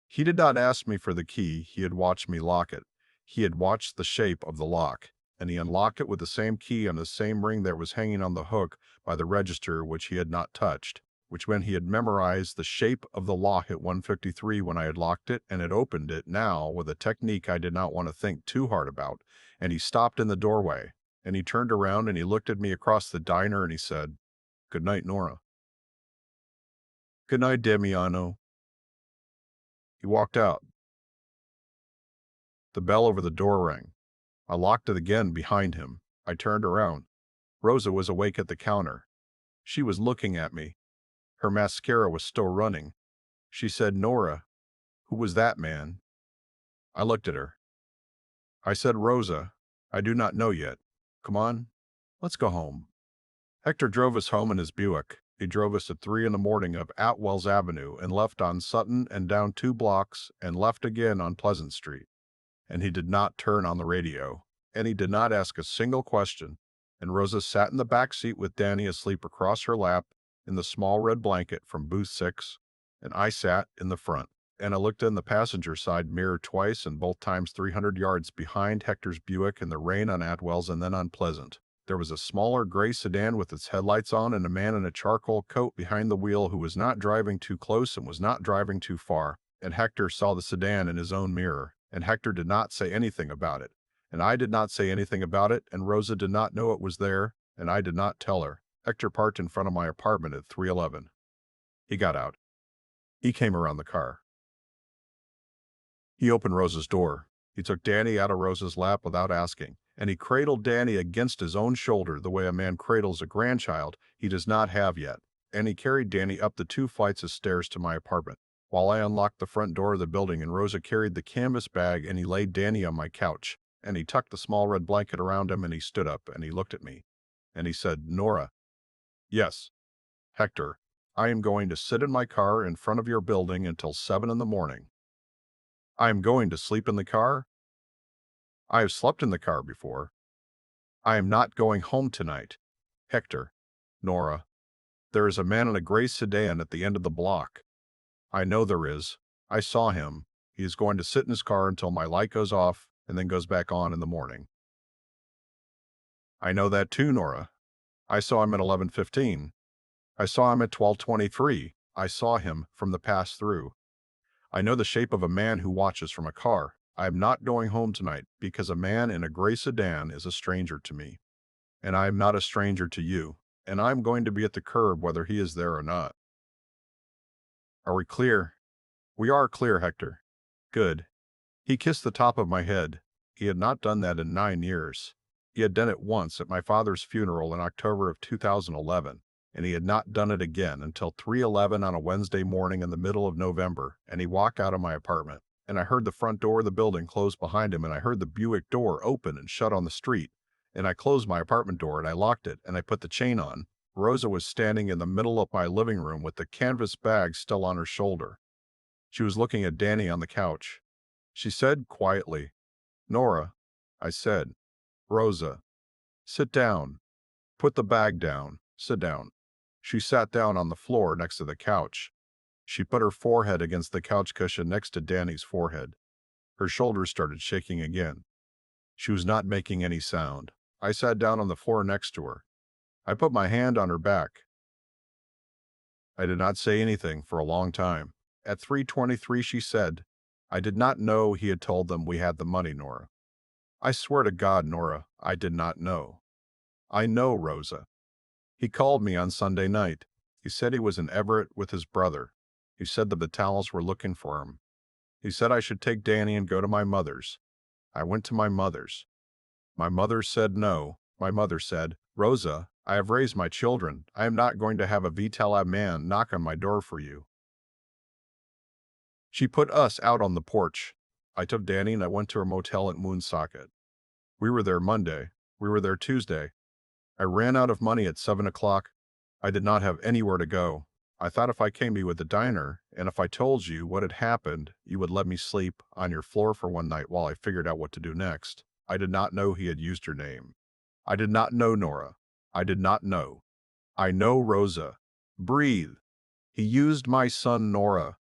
Speaker 1: He did not ask me for the key. He had watched me lock it. He had watched the shape of the lock, and he unlocked it with the same key on the same ring that was hanging on the hook by the register, which he had not touched, which meant he had memorized the shape of the lock at 153 when I had locked it, and had opened it now with a technique I did not want to think too hard about. And he stopped in the doorway, and he turned around and he looked at me across the diner and he said, "Good night, Nora." "Good night, Damiano." He walked out. The bell over the door rang. I locked it again behind him. I turned around. Rosa was awake at the counter. She was looking at me. Her mascara was still running. She said, "Nora, who was that man?" I looked at her. I said, "Rosa, I do not know yet. Come on, let's go home." Hector drove us home in his Buick. He drove us at 3 in the morning up Atwells Avenue and left on Sutton and down 2 blocks and left again on Pleasant Street. And he did not turn on the radio, and he did not ask a single question, and Rosa sat in the back seat with Danny asleep across her lap in the small red blanket from booth 6, and I sat in the front, and I looked in the passenger side mirror twice, and both times 300 yards behind Hector's Buick in the rain on Atwells and then on Pleasant. There was a smaller gray sedan with its headlights on and a man in a charcoal coat behind the wheel who was not driving too close and was not driving too far, and Hector saw the sedan in his own mirror. And Hector did not say anything about it, and I did not say anything about it, and Rosa did not know it was there, and I did not tell her. Hector parked in front of my apartment at 311. He got out. He came around the car. He opened Rosa's door. He took Danny out of Rosa's lap without asking, and he cradled Danny against his own shoulder the way a man cradles a grandchild he does not have yet, and he carried Danny up the 2 flights of stairs to my apartment, while I unlocked the front door of the building and Rosa carried the canvas bag, and he laid Danny on my couch, and he tucked the small red blanket around him, and he stood up, and he looked at me, and he said, "Nora." "Yes." "Hector, I am going to sit in my car in front of your building until 7 in the morning. I am going to sleep in the car. I have slept in the car before. I am not going home tonight. Hector." "Nora, there is a man in a gray sedan at the end of the block." "I know there is. I saw him. He is going to sit in his car until my light goes off and then goes back on in the morning." "I know that too, Nora. I saw him at 11:15. I saw him at 12:23. I saw him from the pass-through. I know the shape of a man who watches from a car. I am not going home tonight because a man in a gray sedan is a stranger to me. And I am not a stranger to you. And I am going to be at the curb whether he is there or not. Are we clear?" "We are clear, Hector." "Good." He kissed the top of my head. He had not done that in 9 years. He had done it once at my father's funeral in October of 2011, and he had not done it again until 3:11 on a Wednesday morning in the middle of November, and he walked out of my apartment, and I heard the front door of the building close behind him, and I heard the Buick door open and shut on the street, and I closed my apartment door, and I locked it, and I put the chain on. Rosa was standing in the middle of my living room with the canvas bag still on her shoulder. She was looking at Danny on the couch. She said quietly, "Nora." I said, "Rosa, sit down. Put the bag down. Sit down." She sat down on the floor next to the couch. She put her forehead against the couch cushion next to Danny's forehead. Her shoulders started shaking again. She was not making any sound. I sat down on the floor next to her. I put my hand on her back. I did not say anything for a long time. At 3:23 she said, "I did not know he had told them we had the money, Nora. I swear to God, Nora, I did not know." "I know, Rosa. He called me on Sunday night. He said he was in Everett with his brother. He said the Vitales were looking for him. He said I should take Danny and go to my mother's. I went to my mother's. My mother said no. My mother said, Rosa, I have raised my children. I am not going to have a Vitale man knock on my door for you. She put us out on the porch. I took Danny and I went to a motel at Woonsocket. We were there Monday. We were there Tuesday. I ran out of money at 7 o'clock. I did not have anywhere to go. I thought if I came to you at the diner, and if I told you what had happened, you would let me sleep on your floor for one night while I figured out what to do next. I did not know he had used your name. I did not know Nora. I did not know. I know Rosa. Breathe. He used my son Nora.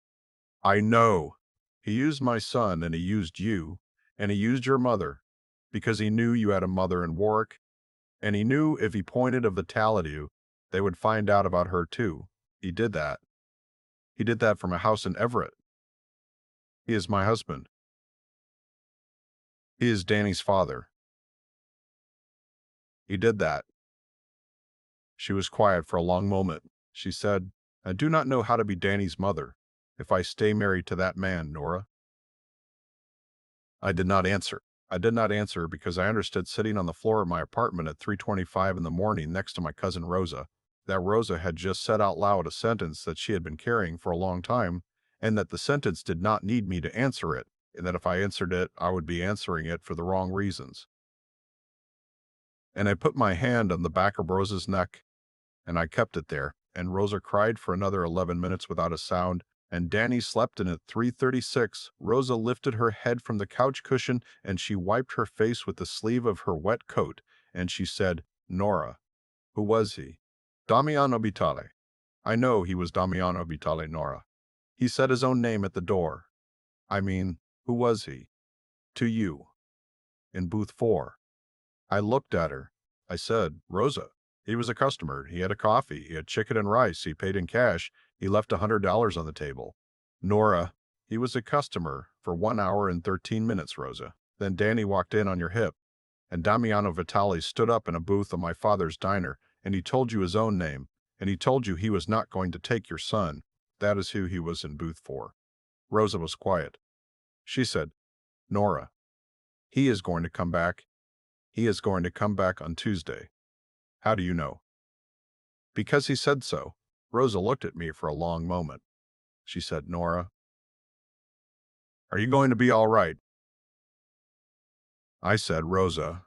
Speaker 1: I know. He used my son and he used you, and he used your mother, because he knew you had a mother in Warwick, and he knew if he pointed a Vitale at you, they would find out about her too. He did that. He did that from a house in Everett. He is my husband. He is Danny's father. He did that. She was quiet for a long moment. She said, I do not know how to be Danny's mother if I stay married to that man, Nora. I did not answer. I did not answer because I understood sitting on the floor of my apartment at 3:25 in the morning next to my cousin Rosa, that Rosa had just said out loud a sentence that she had been carrying for a long time, and that the sentence did not need me to answer it, and that if I answered it, I would be answering it for the wrong reasons. And I put my hand on the back of Rosa's neck, and I kept it there, and Rosa cried for another 11 minutes without a sound, and Danny slept, and at 3:36, Rosa lifted her head from the couch cushion, and she wiped her face with the sleeve of her wet coat, and she said, Nora. Who was he? Damiano Vitale. I know he was Damiano Vitale, Nora. He said his own name at the door. I mean, who was he? To you. In booth 4. I looked at her. I said, Rosa. He was a customer. He had a coffee. He had chicken and rice. He paid in cash. He left $100 on the table. Nora, he was a customer for 1 hour and 13 minutes, Rosa. Then Danny walked in on your hip, and Damiano Vitale stood up in a booth of my father's diner, and he told you his own name, and he told you he was not going to take your son. That is who he was in booth 4. Rosa was quiet. She said, Nora, he is going to come back. He is going to come back on Tuesday. How do you know? Because he said so. Rosa looked at me for a long moment. She said, Nora, are you going to be all right? I said, Rosa,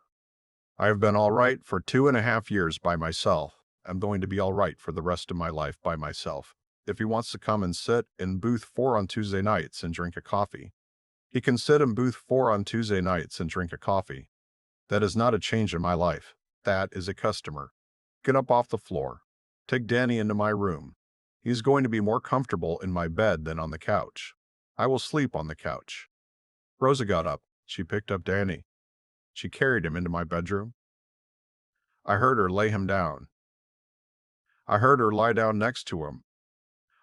Speaker 1: I have been all right for 2.5 years by myself. I'm going to be all right for the rest of my life by myself. If he wants to come and sit in booth 4 on Tuesday nights and drink a coffee, he can sit in booth 4 on Tuesday nights and drink a coffee. That is not a change in my life. That is a customer. Get up off the floor. Take Danny into my room. He is going to be more comfortable in my bed than on the couch. I will sleep on the couch. Rosa got up. She picked up Danny. She carried him into my bedroom. I heard her lay him down. I heard her lie down next to him.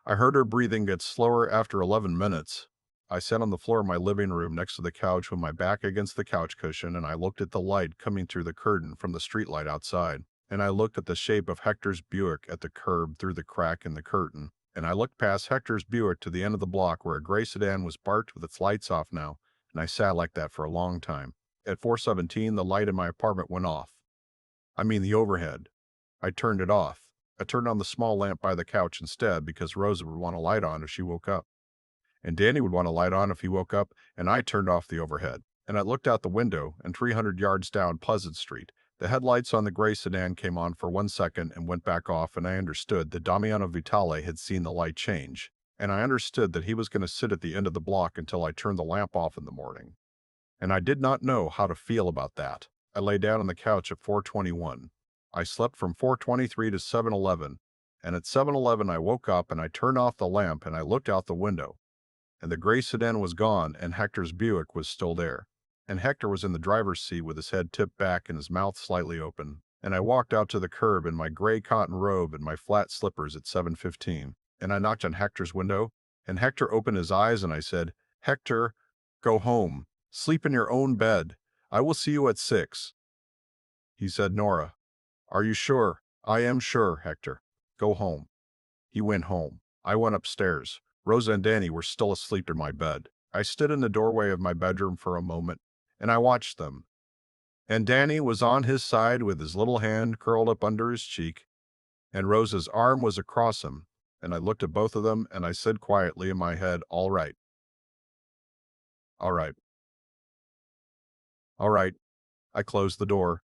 Speaker 1: I heard her breathing get slower after 11 minutes. I sat on the floor of my living room next to the couch with my back against the couch cushion, and I looked at the light coming through the curtain from the streetlight outside. And I looked at the shape of Hector's Buick at the curb through the crack in the curtain. And I looked past Hector's Buick to the end of the block where a gray sedan was parked with its lights off now, and I sat like that for a long time. At 4:17, the light in my apartment went off. I mean the overhead. I turned it off. I turned on the small lamp by the couch instead because Rosa would want a light on if she woke up. And Danny would want a light on if he woke up, and I turned off the overhead. And I looked out the window, and 300 yards down Pleasant Street, the headlights on the gray sedan came on for 1 second and went back off, and I understood that Damiano Vitale had seen the light change, and I understood that he was going to sit at the end of the block until I turned the lamp off in the morning. And I did not know how to feel about that. I lay down on the couch at 4:21. I slept from 4:23 to 7:11, and at 7:11 I woke up and I turned off the lamp and I looked out the window. And the gray sedan was gone, and Hector's Buick was still there. And Hector was in the driver's seat with his head tipped back and his mouth slightly open. And I walked out to the curb in my gray cotton robe and my flat slippers at 7:15. And I knocked on Hector's window, and Hector opened his eyes, and I said, Hector, go home. Sleep in your own bed. I will see you at 6. He said, Nora, are you sure? I am sure, Hector. Go home. He went home. I went upstairs. Rosa and Danny were still asleep in my bed. I stood in the doorway of my bedroom for a moment, and I watched them. And Danny was on his side with his little hand curled up under his cheek, and Rosa's arm was across him, and I looked at both of them, and I said quietly in my head, all right, all right, all right. I closed the door.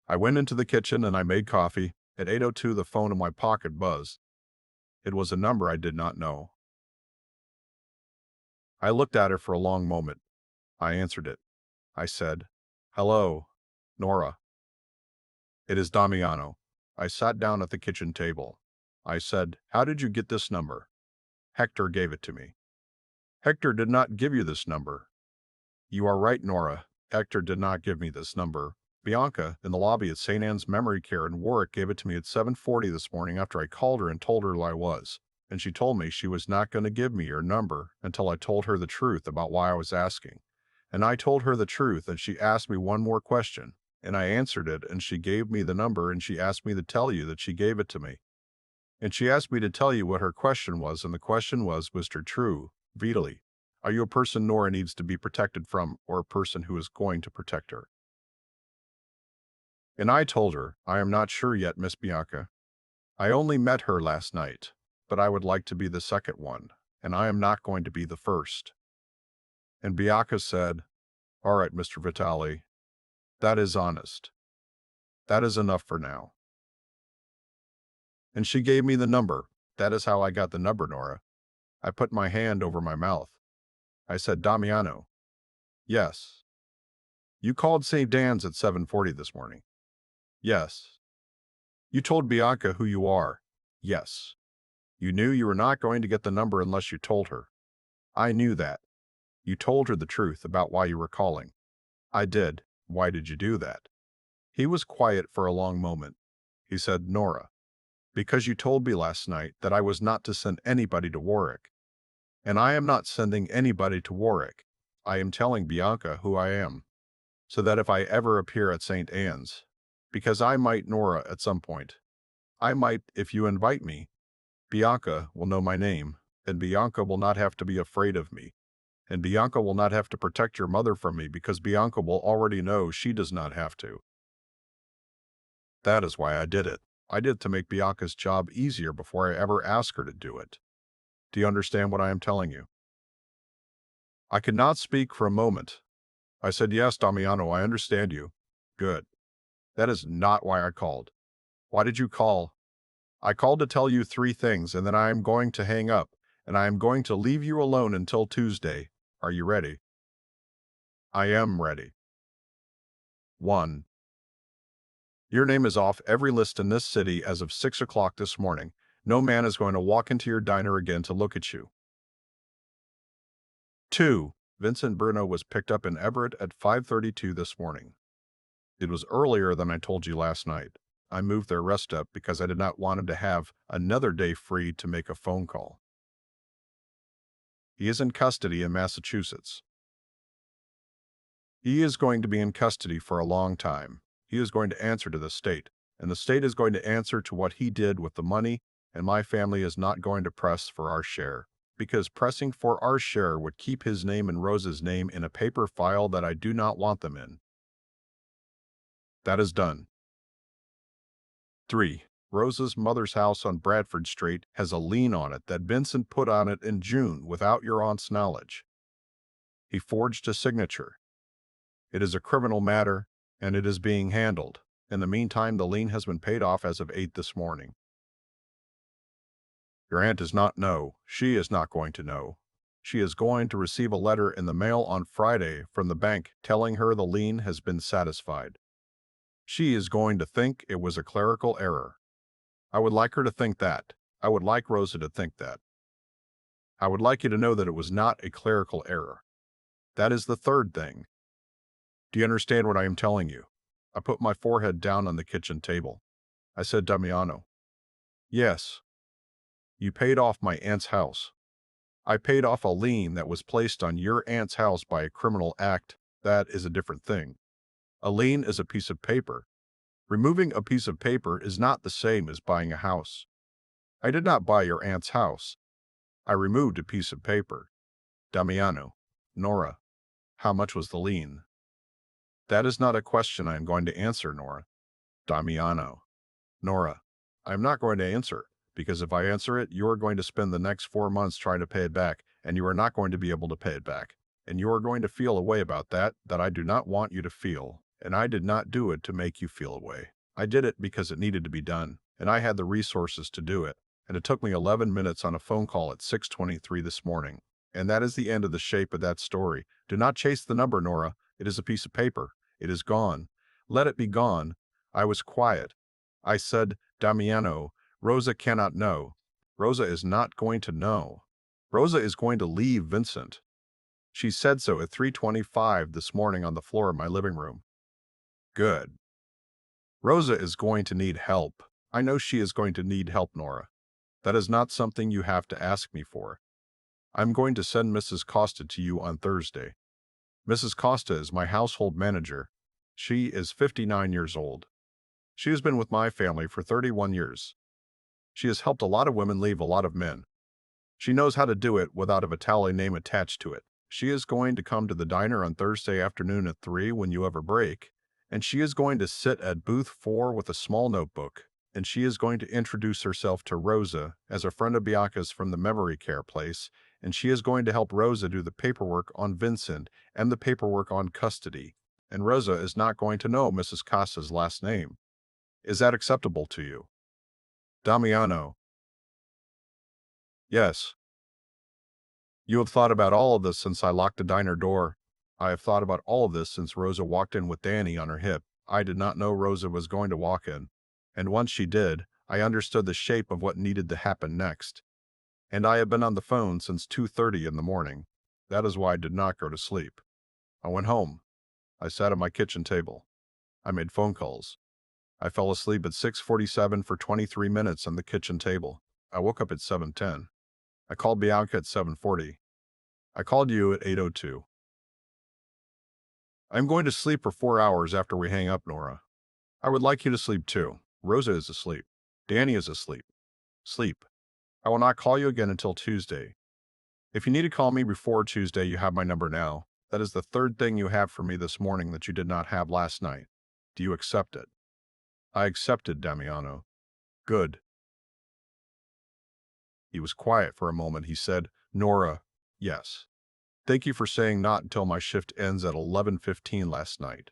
Speaker 1: I went into the kitchen and I made coffee. At 8:02, the phone in my pocket buzzed. It was a number I did not know. I looked at it for a long moment. I answered it. I said, "Hello, Nora. It is Damiano." I sat down at the kitchen table. I said, "How did you get this number?" "Hector gave it to me." "Hector did not give you this number." "You are right, Nora. Hector did not give me this number. Bianca, in the lobby at St. Anne's Memory Care in Warwick, gave it to me at 7:40 this morning after I called her and told her who I was. And she told me she was not going to give me your number until I told her the truth about why I was asking. And I told her the truth, and she asked me one more question. And I answered it, and she gave me the number, and she asked me to tell you that she gave it to me. And she asked me to tell you what her question was, and the question was, Mr. True, Vitale, are you a person Nora needs to be protected from, or a person who is going to protect her? And I told her, I am not sure yet, Miss Bianca. I only met her last night, but I would like to be the second one, and I am not going to be the first. And Bianca said, all right, Mr. Vitale, that is honest. That is enough for now. And she gave me the number. That is how I got the number, Nora. I put my hand over my mouth. I said, Damiano. Yes. You called St. Dan's at 7:40 this morning. Yes. You told Bianca who you are. Yes. You knew you were not going to get the number unless you told her. I knew that. You told her the truth about why you were calling. I did. Why did you do that? He was quiet for a long moment. He said, Nora, because you told me last night that I was not to send anybody to Warwick. And I am not sending anybody to Warwick. I am telling Bianca who I am, so that if I ever appear at St. Anne's, because I might, Nora, at some point. I might, if you invite me. Bianca will know my name, and Bianca will not have to be afraid of me. And Bianca will not have to protect your mother from me because Bianca will already know she does not have to. That is why I did it. I did it to make Bianca's job easier before I ever asked her to do it. Do you understand what I am telling you? I could not speak for a moment. I said, yes, Damiano, I understand you. Good. That is not why I called. Why did you call? I called to tell you three things, and then I am going to hang up, and I am going to leave you alone until Tuesday. Are you ready? I am ready. 1. Your name is off every list in this city as of 6 o'clock this morning. No man is going to walk into your diner again to look at you. 2. Vincent Bruno was picked up in Everett at 5:32 this morning. It was earlier than I told you last night. I moved their arrest up because I did not want him to have another day free to make a phone call. He is in custody in Massachusetts. He is going to be in custody for a long time. He is going to answer to the state, and the state is going to answer to what he did with the money, and my family is not going to press for our share, because pressing for our share would keep his name and Rosa's name in a paper file that I do not want them in. That is done. 3. Rosa's mother's house on Bradford Street has a lien on it that Vincent put on it in June without your aunt's knowledge. He forged a signature. It is a criminal matter, and it is being handled. In the meantime, the lien has been paid off as of 8 this morning. Your aunt does not know. She is not going to know. She is going to receive a letter in the mail on Friday from the bank telling her the lien has been satisfied. She is going to think it was a clerical error. I would like her to think that. I would like Rosa to think that. I would like you to know that it was not a clerical error. That is the third thing. Do you understand what I am telling you? I put my forehead down on the kitchen table. I said, Damiano. Yes. You paid off my aunt's house. I paid off a lien that was placed on your aunt's house by a criminal act. That is a different thing. A lien is a piece of paper. Removing a piece of paper is not the same as buying a house. I did not buy your aunt's house. I removed a piece of paper. Damiano. Nora. How much was the lien? That is not a question I am going to answer, Nora. Damiano. Nora, I am not going to answer, because if I answer it, you are going to spend the next 4 months trying to pay it back, and you are not going to be able to pay it back. And you are going to feel a way about that I do not want you to feel. And I did not do it to make you feel a way. I did it because it needed to be done, and I had the resources to do it. And it took me 11 minutes on a phone call at 6:23 this morning. And that is the end of the shape of that story. Do not chase the number, Nora. It is a piece of paper. It is gone. Let it be gone. I was quiet. I said, Damiano, Rosa cannot know. Rosa is not going to know. Rosa is going to leave Vincent. She said so at 3:25 this morning on the floor of my living room. Good. Rosa is going to need help. I know she is going to need help, Nora. That is not something you have to ask me for. I'm going to send Mrs. Costa to you on Thursday. Mrs. Costa is my household manager. She is 59 years old. She has been with my family for 31 years. She has helped a lot of women leave a lot of men. She knows how to do it without a Vitale name attached to it. She is going to come to the diner on Thursday afternoon at 3 when you have a break, and she is going to sit at booth 4 with a small notebook, and she is going to introduce herself to Rosa as a friend of Bianca's from the memory care place, and she is going to help Rosa do the paperwork on Vincent and the paperwork on custody. And Rosa is not going to know Mrs. Costa's last name. Is that acceptable to you? Damiano. Yes. You have thought about all of this since I locked the diner door. I have thought about all of this since Rosa walked in with Danny on her hip. I did not know Rosa was going to walk in. And once she did, I understood the shape of what needed to happen next. And I have been on the phone since 2:30 in the morning. That is why I did not go to sleep. I went home. I sat at my kitchen table. I made phone calls. I fell asleep at 6:47 for 23 minutes on the kitchen table. I woke up at 7:10. I called Bianca at 7:40. I called you at 8:02. I'm going to sleep for 4 hours after we hang up, Nora. I would like you to sleep too. Rosa is asleep. Danny is asleep. Sleep. I will not call you again until Tuesday. If you need to call me before Tuesday, you have my number now. That is the third thing you have for me this morning that you did not have last night. Do you accept it? I accepted, Damiano. Good. He was quiet for a moment. He said, Nora, yes. Thank you for saying not until my shift ends at 11:15 last night.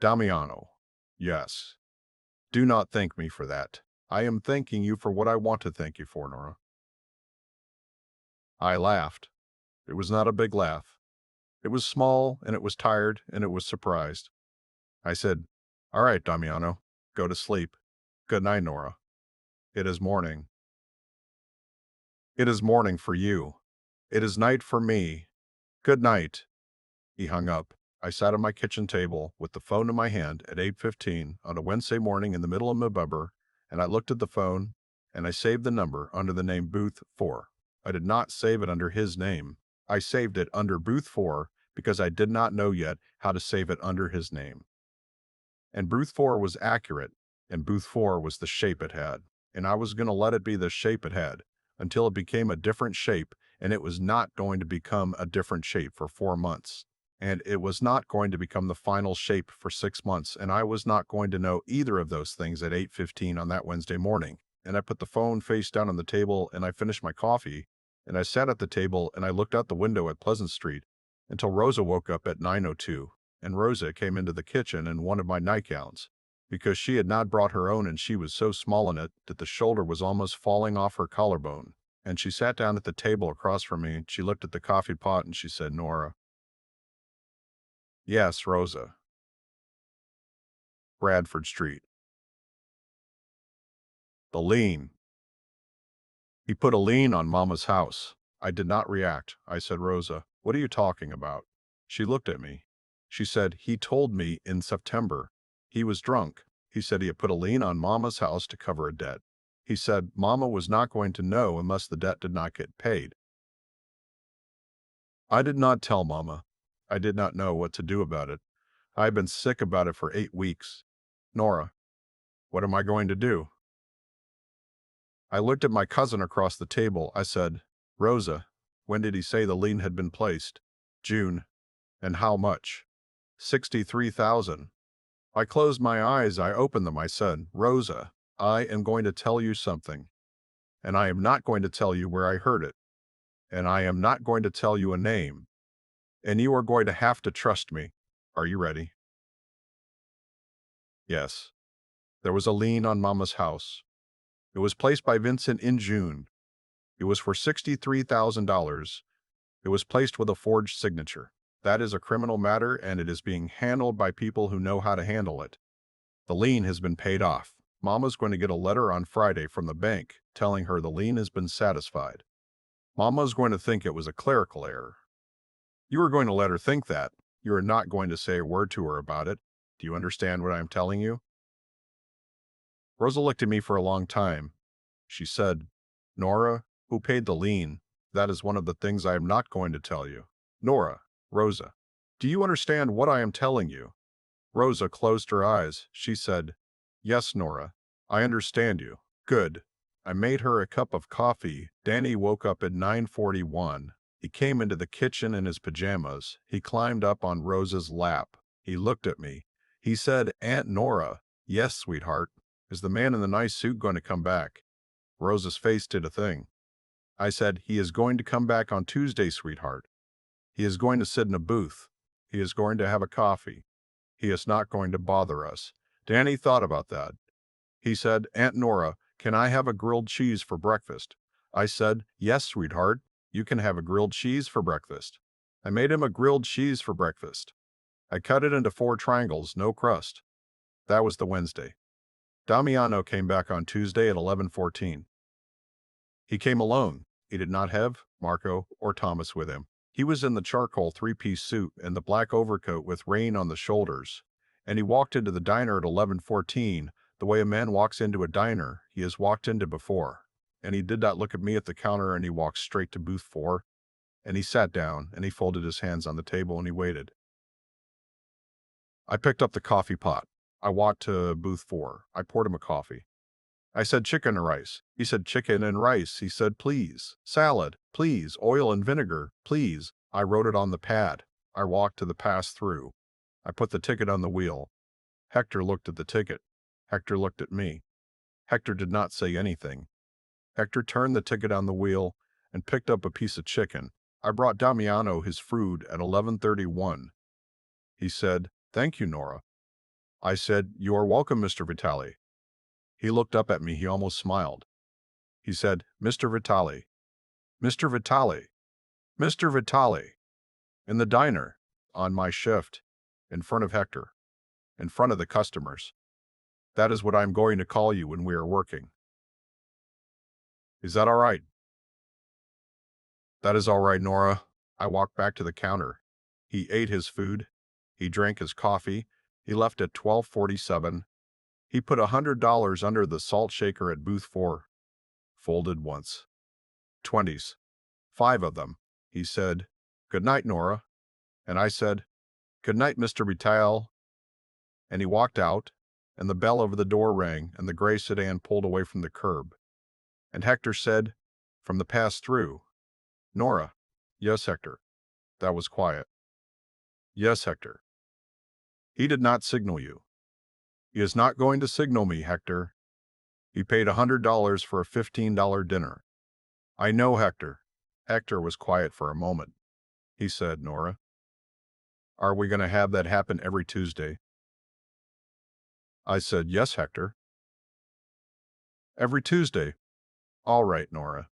Speaker 1: Damiano, yes. Do not thank me for that. I am thanking you for what I want to thank you for, Nora. I laughed. It was not a big laugh. It was small, and it was tired, and it was surprised. I said, all right, Damiano, go to sleep. Good night, Nora. It is morning. It is morning for you. It is night for me. Good night. He hung up. I sat at my kitchen table with the phone in my hand at 8:15 on a Wednesday morning in the middle of November, and I looked at the phone, and I saved the number under the name Booth 4. I did not save it under his name. I saved it under Booth 4 because I did not know yet how to save it under his name. And Booth 4 was accurate, and Booth 4 was the shape it had. And I was going to let it be the shape it had until it became a different shape, and it was not going to become a different shape for 4 months. And it was not going to become the final shape for 6 months, and I was not going to know either of those things at 8:15 on that Wednesday morning. And I put the phone face down on the table, and I finished my coffee, and I sat at the table, and I looked out the window at Pleasant Street until Rosa woke up at 9:02, and Rosa came into the kitchen in one of my nightgowns, because she had not brought her own, and she was so small in it that the shoulder was almost falling off her collarbone. And she sat down at the table across from me, and she looked at the coffee pot, and she said, Nora. Yes, Rosa. Bradford Street. The lien. He put a lien on Mama's house. I did not react. I said, Rosa, what are you talking about? She looked at me. She said, he told me in September. He was drunk. He said he had put a lien on Mama's house to cover a debt. He said Mama was not going to know unless the debt did not get paid. I did not tell Mama. I did not know what to do about it. I had been sick about it for 8 weeks. Nora, what am I going to do? I looked at my cousin across the table. I said, Rosa, when did he say the lien had been placed? June. And how much? 63,000. I closed my eyes, I opened them, I said, Rosa, I am going to tell you something, and I am not going to tell you where I heard it, and I am not going to tell you a name, and you are going to have to trust me. Are you ready? Yes. There was a lien on Mama's house. It was placed by Vincent in June. It was for $63,000. It was placed with a forged signature. That is a criminal matter, and it is being handled by people who know how to handle it. The lien has been paid off. Mama's going to get a letter on Friday from the bank telling her the lien has been satisfied. Mama's going to think it was a clerical error. You are going to let her think that. You are not going to say a word to her about it. Do you understand what I am telling you? Rosa looked at me for a long time. She said, Nora, who paid the lien? That is one of the things I am not going to tell you. Nora, Rosa, do you understand what I am telling you? Rosa closed her eyes. She said, Yes, Nora, I understand you. Good. I made her a cup of coffee. Danny woke up at 9:41. He came into the kitchen in his pajamas. He climbed up on Rosa's lap. He looked at me. He said, Aunt Nora. Yes, sweetheart. Is the man in the nice suit going to come back? Rosa's face did a thing. I said, He is going to come back on Tuesday, sweetheart. He is going to sit in a booth. He is going to have a coffee. He is not going to bother us. Danny thought about that. He said, Aunt Nora, can I have a grilled cheese for breakfast? I said, Yes, sweetheart. You can have a grilled cheese for breakfast. I made him a grilled cheese for breakfast. I cut it into 4 triangles, no crust. That was the Wednesday. Damiano came back on Tuesday at 11:14. He came alone. He did not have Marco or Thomas with him. He was in the charcoal 3-piece suit and the black overcoat with rain on the shoulders, and he walked into the diner at 11:14 the way a man walks into a diner he has walked into before. And he did not look at me at the counter, and he walked straight to booth 4, and he sat down, and he folded his hands on the table, and he waited. I picked up the coffee pot. I walked to booth 4. I poured him a coffee. I said, chicken and rice. He said, chicken and rice. He said, please. Salad, please. Oil and vinegar, please. I wrote it on the pad. I walked to the pass-through. I put the ticket on the wheel. Hector looked at the ticket. Hector looked at me. Hector did not say anything. Hector turned the ticket on the wheel and picked up a piece of chicken. I brought Damiano his food at 11:31. He said, thank you, Nora. I said, you are welcome, Mr. Vitale. He looked up at me. He almost smiled. He said, Mr. Vitale, Mr. Vitale, Mr. Vitale. In the diner, on my shift, in front of Hector, in front of the customers. That is what I'm going to call you when we are working. Is that all right? That is all right, Nora. I walked back to the counter. He ate his food. He drank his coffee. He left at 12:47. He put $100 under the salt shaker at booth 4. Folded once. 20s. 5 of them. He said, good night, Nora. And I said, good night, Mr. Vitale. And he walked out, and the bell over the door rang, and the gray sedan pulled away from the curb. And Hector said, from the pass-through, Nora. Yes, Hector. That was quiet. Yes, Hector. He did not signal you. He is not going to signal me, Hector. He paid $100 for a $15 dinner. I know, Hector. Hector was quiet for a moment. He said, Nora, are we going to have that happen every Tuesday? I said, yes, Hector. Every Tuesday. All right, Nora.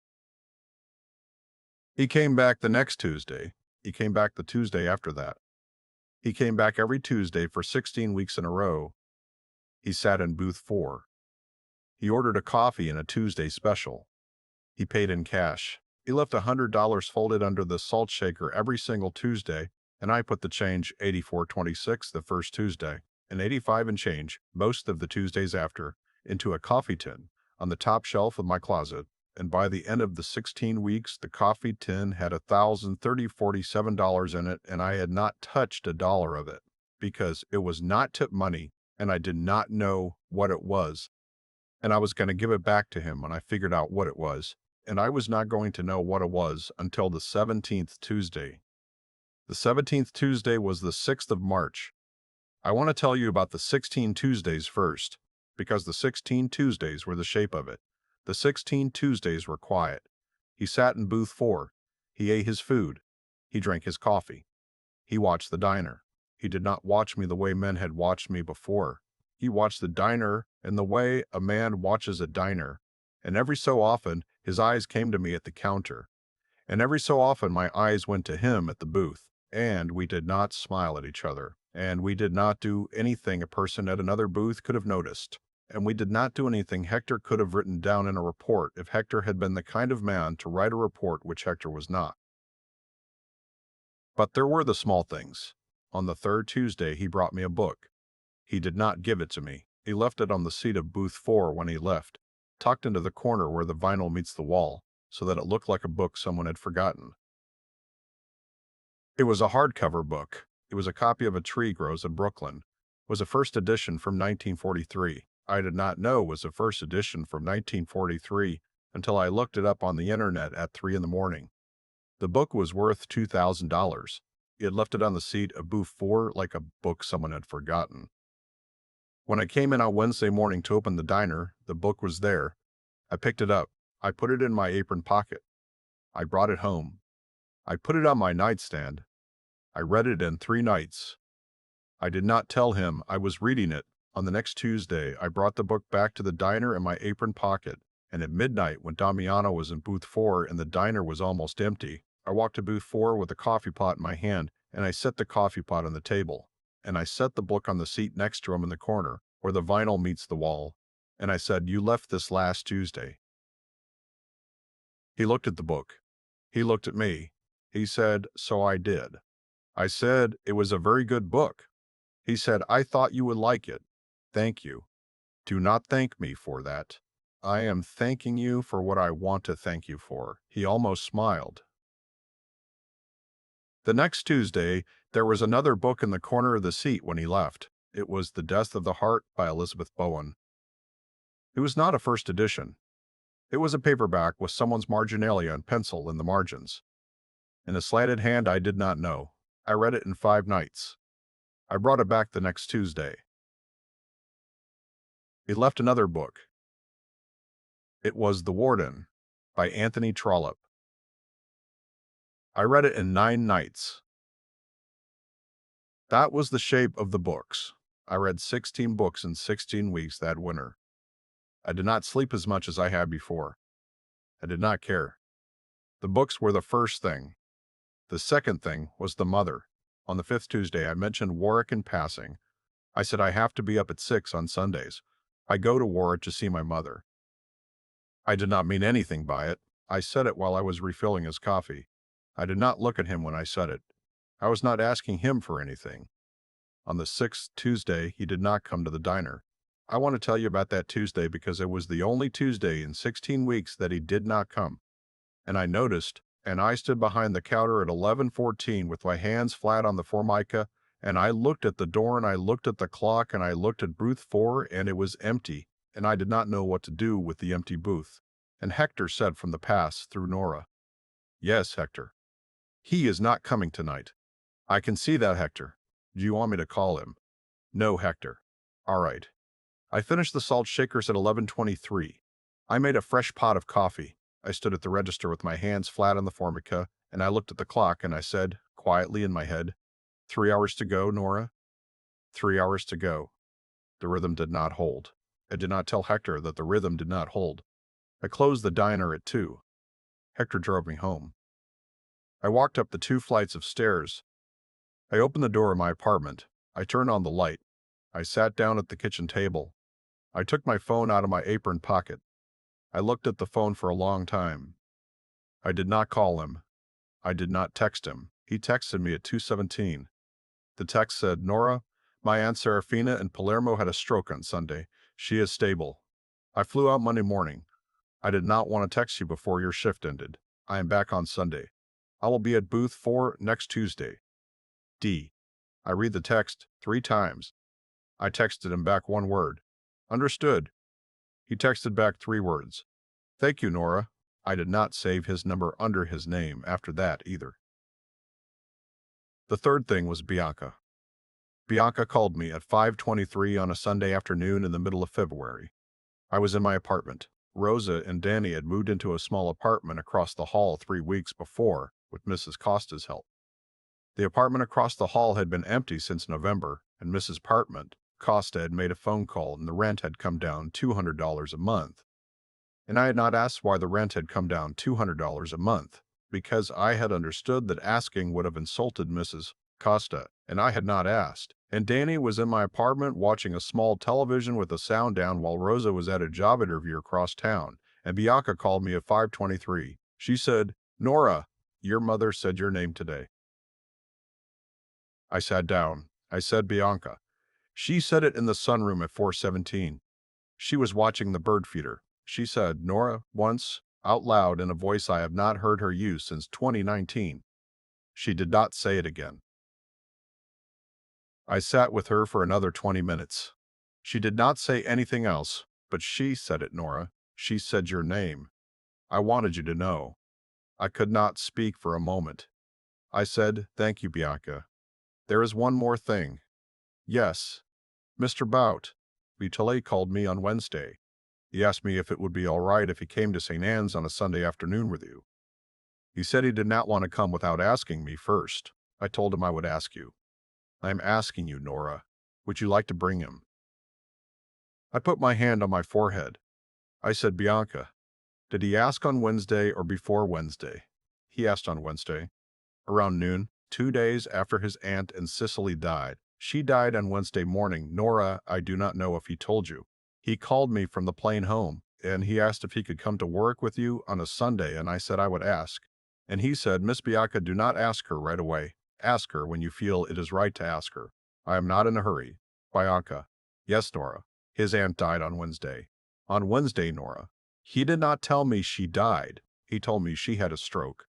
Speaker 1: He came back the next Tuesday. He came back the Tuesday after that. He came back every Tuesday for 16 weeks in a row. He sat in booth 4. He ordered a coffee and a Tuesday special. He paid in cash. He left $100 folded under the salt shaker every single Tuesday, and I put the change, $84.26 the first Tuesday, and $85 and change most of the Tuesdays after, into a coffee tin on the top shelf of my closet. And by the end of the 16 weeks, the coffee tin had $1,047 in it, and I had not touched a dollar of it, because it was not tip money, and I did not know what it was. And I was going to give it back to him when I figured out what it was, and I was not going to know what it was until the 17th Tuesday. The 17th Tuesday was the 6th of March. I want to tell you about the 16 Tuesdays first, because the 16 Tuesdays were the shape of it. The 16 Tuesdays were quiet. He sat in booth 4. He ate his food. He drank his coffee. He watched the diner. He did not watch me the way men had watched me before. He watched the diner in the way a man watches a diner, and every so often his eyes came to me at the counter, and every so often my eyes went to him at the booth, and we did not smile at each other, and we did not do anything a person at another booth could have noticed, and we did not do anything Hector could have written down in a report if Hector had been the kind of man to write a report, which Hector was not. But there were the small things. On the 3rd Tuesday he brought me a book. He did not give it to me. He left it on the seat of booth 4 when he left, tucked into the corner where the vinyl meets the wall, so that it looked like a book someone had forgotten. It was a hardcover book. It was a copy of A Tree Grows in Brooklyn. It was a first edition from 1943. I did not know it was a first edition from 1943 until I looked it up on the internet at 3 in the morning. The book was worth $2,000. He had left it on the seat of booth 4 like a book someone had forgotten. When I came in on Wednesday morning to open the diner, the book was there. I picked it up. I put it in my apron pocket. I brought it home. I put it on my nightstand. I read it in 3 nights. I did not tell him I was reading it. On the next Tuesday, I brought the book back to the diner in my apron pocket, and at midnight, when Damiano was in booth 4 and the diner was almost empty, I walked to booth 4 with a coffee pot in my hand, and I set the coffee pot on the table, and I set the book on the seat next to him in the corner, where the vinyl meets the wall, and I said, "You left this last Tuesday." He looked at the book. He looked at me. He said, "So I did." I said, "It was a very good book." He said, "I thought you would like it." Thank you. Do not thank me for that. I am thanking you for what I want to thank you for. He almost smiled. The next Tuesday, there was another book in the corner of the seat when he left. It was The Death of the Heart by Elizabeth Bowen. It was not a first edition. It was a paperback with someone's marginalia in pencil in the margins. In a slanted hand I did not know. I read it in 5 nights. I brought it back the next Tuesday. He left another book. It was The Warden by Anthony Trollope. I read it in 9 nights. That was the shape of the books. I read 16 books in 16 weeks that winter. I did not sleep as much as I had before. I did not care. The books were the first thing. The second thing was the mother. On the 5th Tuesday, I mentioned Warwick in passing. I said I have to be up at 6 on Sundays. I go to Warwick to see my mother. I did not mean anything by it. I said it while I was refilling his coffee. I did not look at him when I said it. I was not asking him for anything. On the 6th Tuesday, he did not come to the diner. I want to tell you about that Tuesday because it was the only Tuesday in 16 weeks that he did not come. And I noticed, and I stood behind the counter at 11:14 with my hands flat on the formica, and I looked at the door and I looked at the clock and I looked at booth 4 and it was empty, and I did not know what to do with the empty booth. And Hector said from the pass through Nora, "Yes, Hector. He is not coming tonight. I can see that, Hector. Do you want me to call him?" "No, Hector." "All right." I finished the salt shakers at 11:23. I made a fresh pot of coffee. I stood at the register with my hands flat on the formica, and I looked at the clock and I said, quietly in my head, 3 hours to go, Nora. 3 hours to go. The rhythm did not hold. I did not tell Hector that the rhythm did not hold. I closed the diner at 2. Hector drove me home. I walked up the 2 flights of stairs. I opened the door of my apartment. I turned on the light. I sat down at the kitchen table. I took my phone out of my apron pocket. I looked at the phone for a long time. I did not call him. I did not text him. He texted me at 2:17. The text said, "Nora, my Aunt Serafina in Palermo had a stroke on Sunday. She is stable. I flew out Monday morning. I did not want to text you before your shift ended. I am back on Sunday. I will be at booth 4 next Tuesday. D." I read the text 3 times. I texted him back 1 word. "Understood." He texted back 3 words. "Thank you, Nora." I did not save his number under his name after that either. The third thing was Bianca. Bianca called me at 5:23 on a Sunday afternoon in the middle of February. I was in my apartment. Rosa and Danny had moved into a small apartment across the hall 3 weeks before, with Mrs. Costa's help. The apartment across the hall had been empty since November, and Mrs. Partment, Costa, had made a phone call and the rent had come down $200 a month. And I had not asked why the rent had come down $200 a month, because I had understood that asking would have insulted Mrs. Costa, and I had not asked. And Danny was in my apartment watching a small television with the sound down while Rosa was at a job interview across town, and Bianca called me at 5:23. She said, "Nora, your mother said your name today." I sat down. I said, "Bianca." She said it in the sunroom at 4:17. She was watching the bird feeder. She said, "Nora," once, out loud in a voice I have not heard her use since 2019. She did not say it again. I sat with her for another 20 minutes. She did not say anything else, but she said it, "Nora. She said your name. I wanted you to know." I could not speak for a moment. I said, "Thank you, Bianca. There is one more thing." "Yes. Mr. Vitale called me on Wednesday. He asked me if it would be all right if he came to St. Anne's on a Sunday afternoon with you. He said he did not want to come without asking me first. I told him I would ask you. I am asking you, Nora. Would you like to bring him?" I put my hand on my forehead. I said, "Bianca, did he ask on Wednesday or before Wednesday?" "He asked on Wednesday, around noon, 2 days after his aunt in Sicily died. She died on Wednesday morning. Nora, I do not know if he told you. He called me from the plane home, and he asked if he could come to Warwick with you on a Sunday, and I said I would ask. And he said, 'Miss Bianca, do not ask her right away. Ask her when you feel it is right to ask her. I am not in a hurry.'" Bianca: "Yes, Nora. His aunt died on Wednesday." "On Wednesday, Nora. He did not tell me she died. He told me she had a stroke.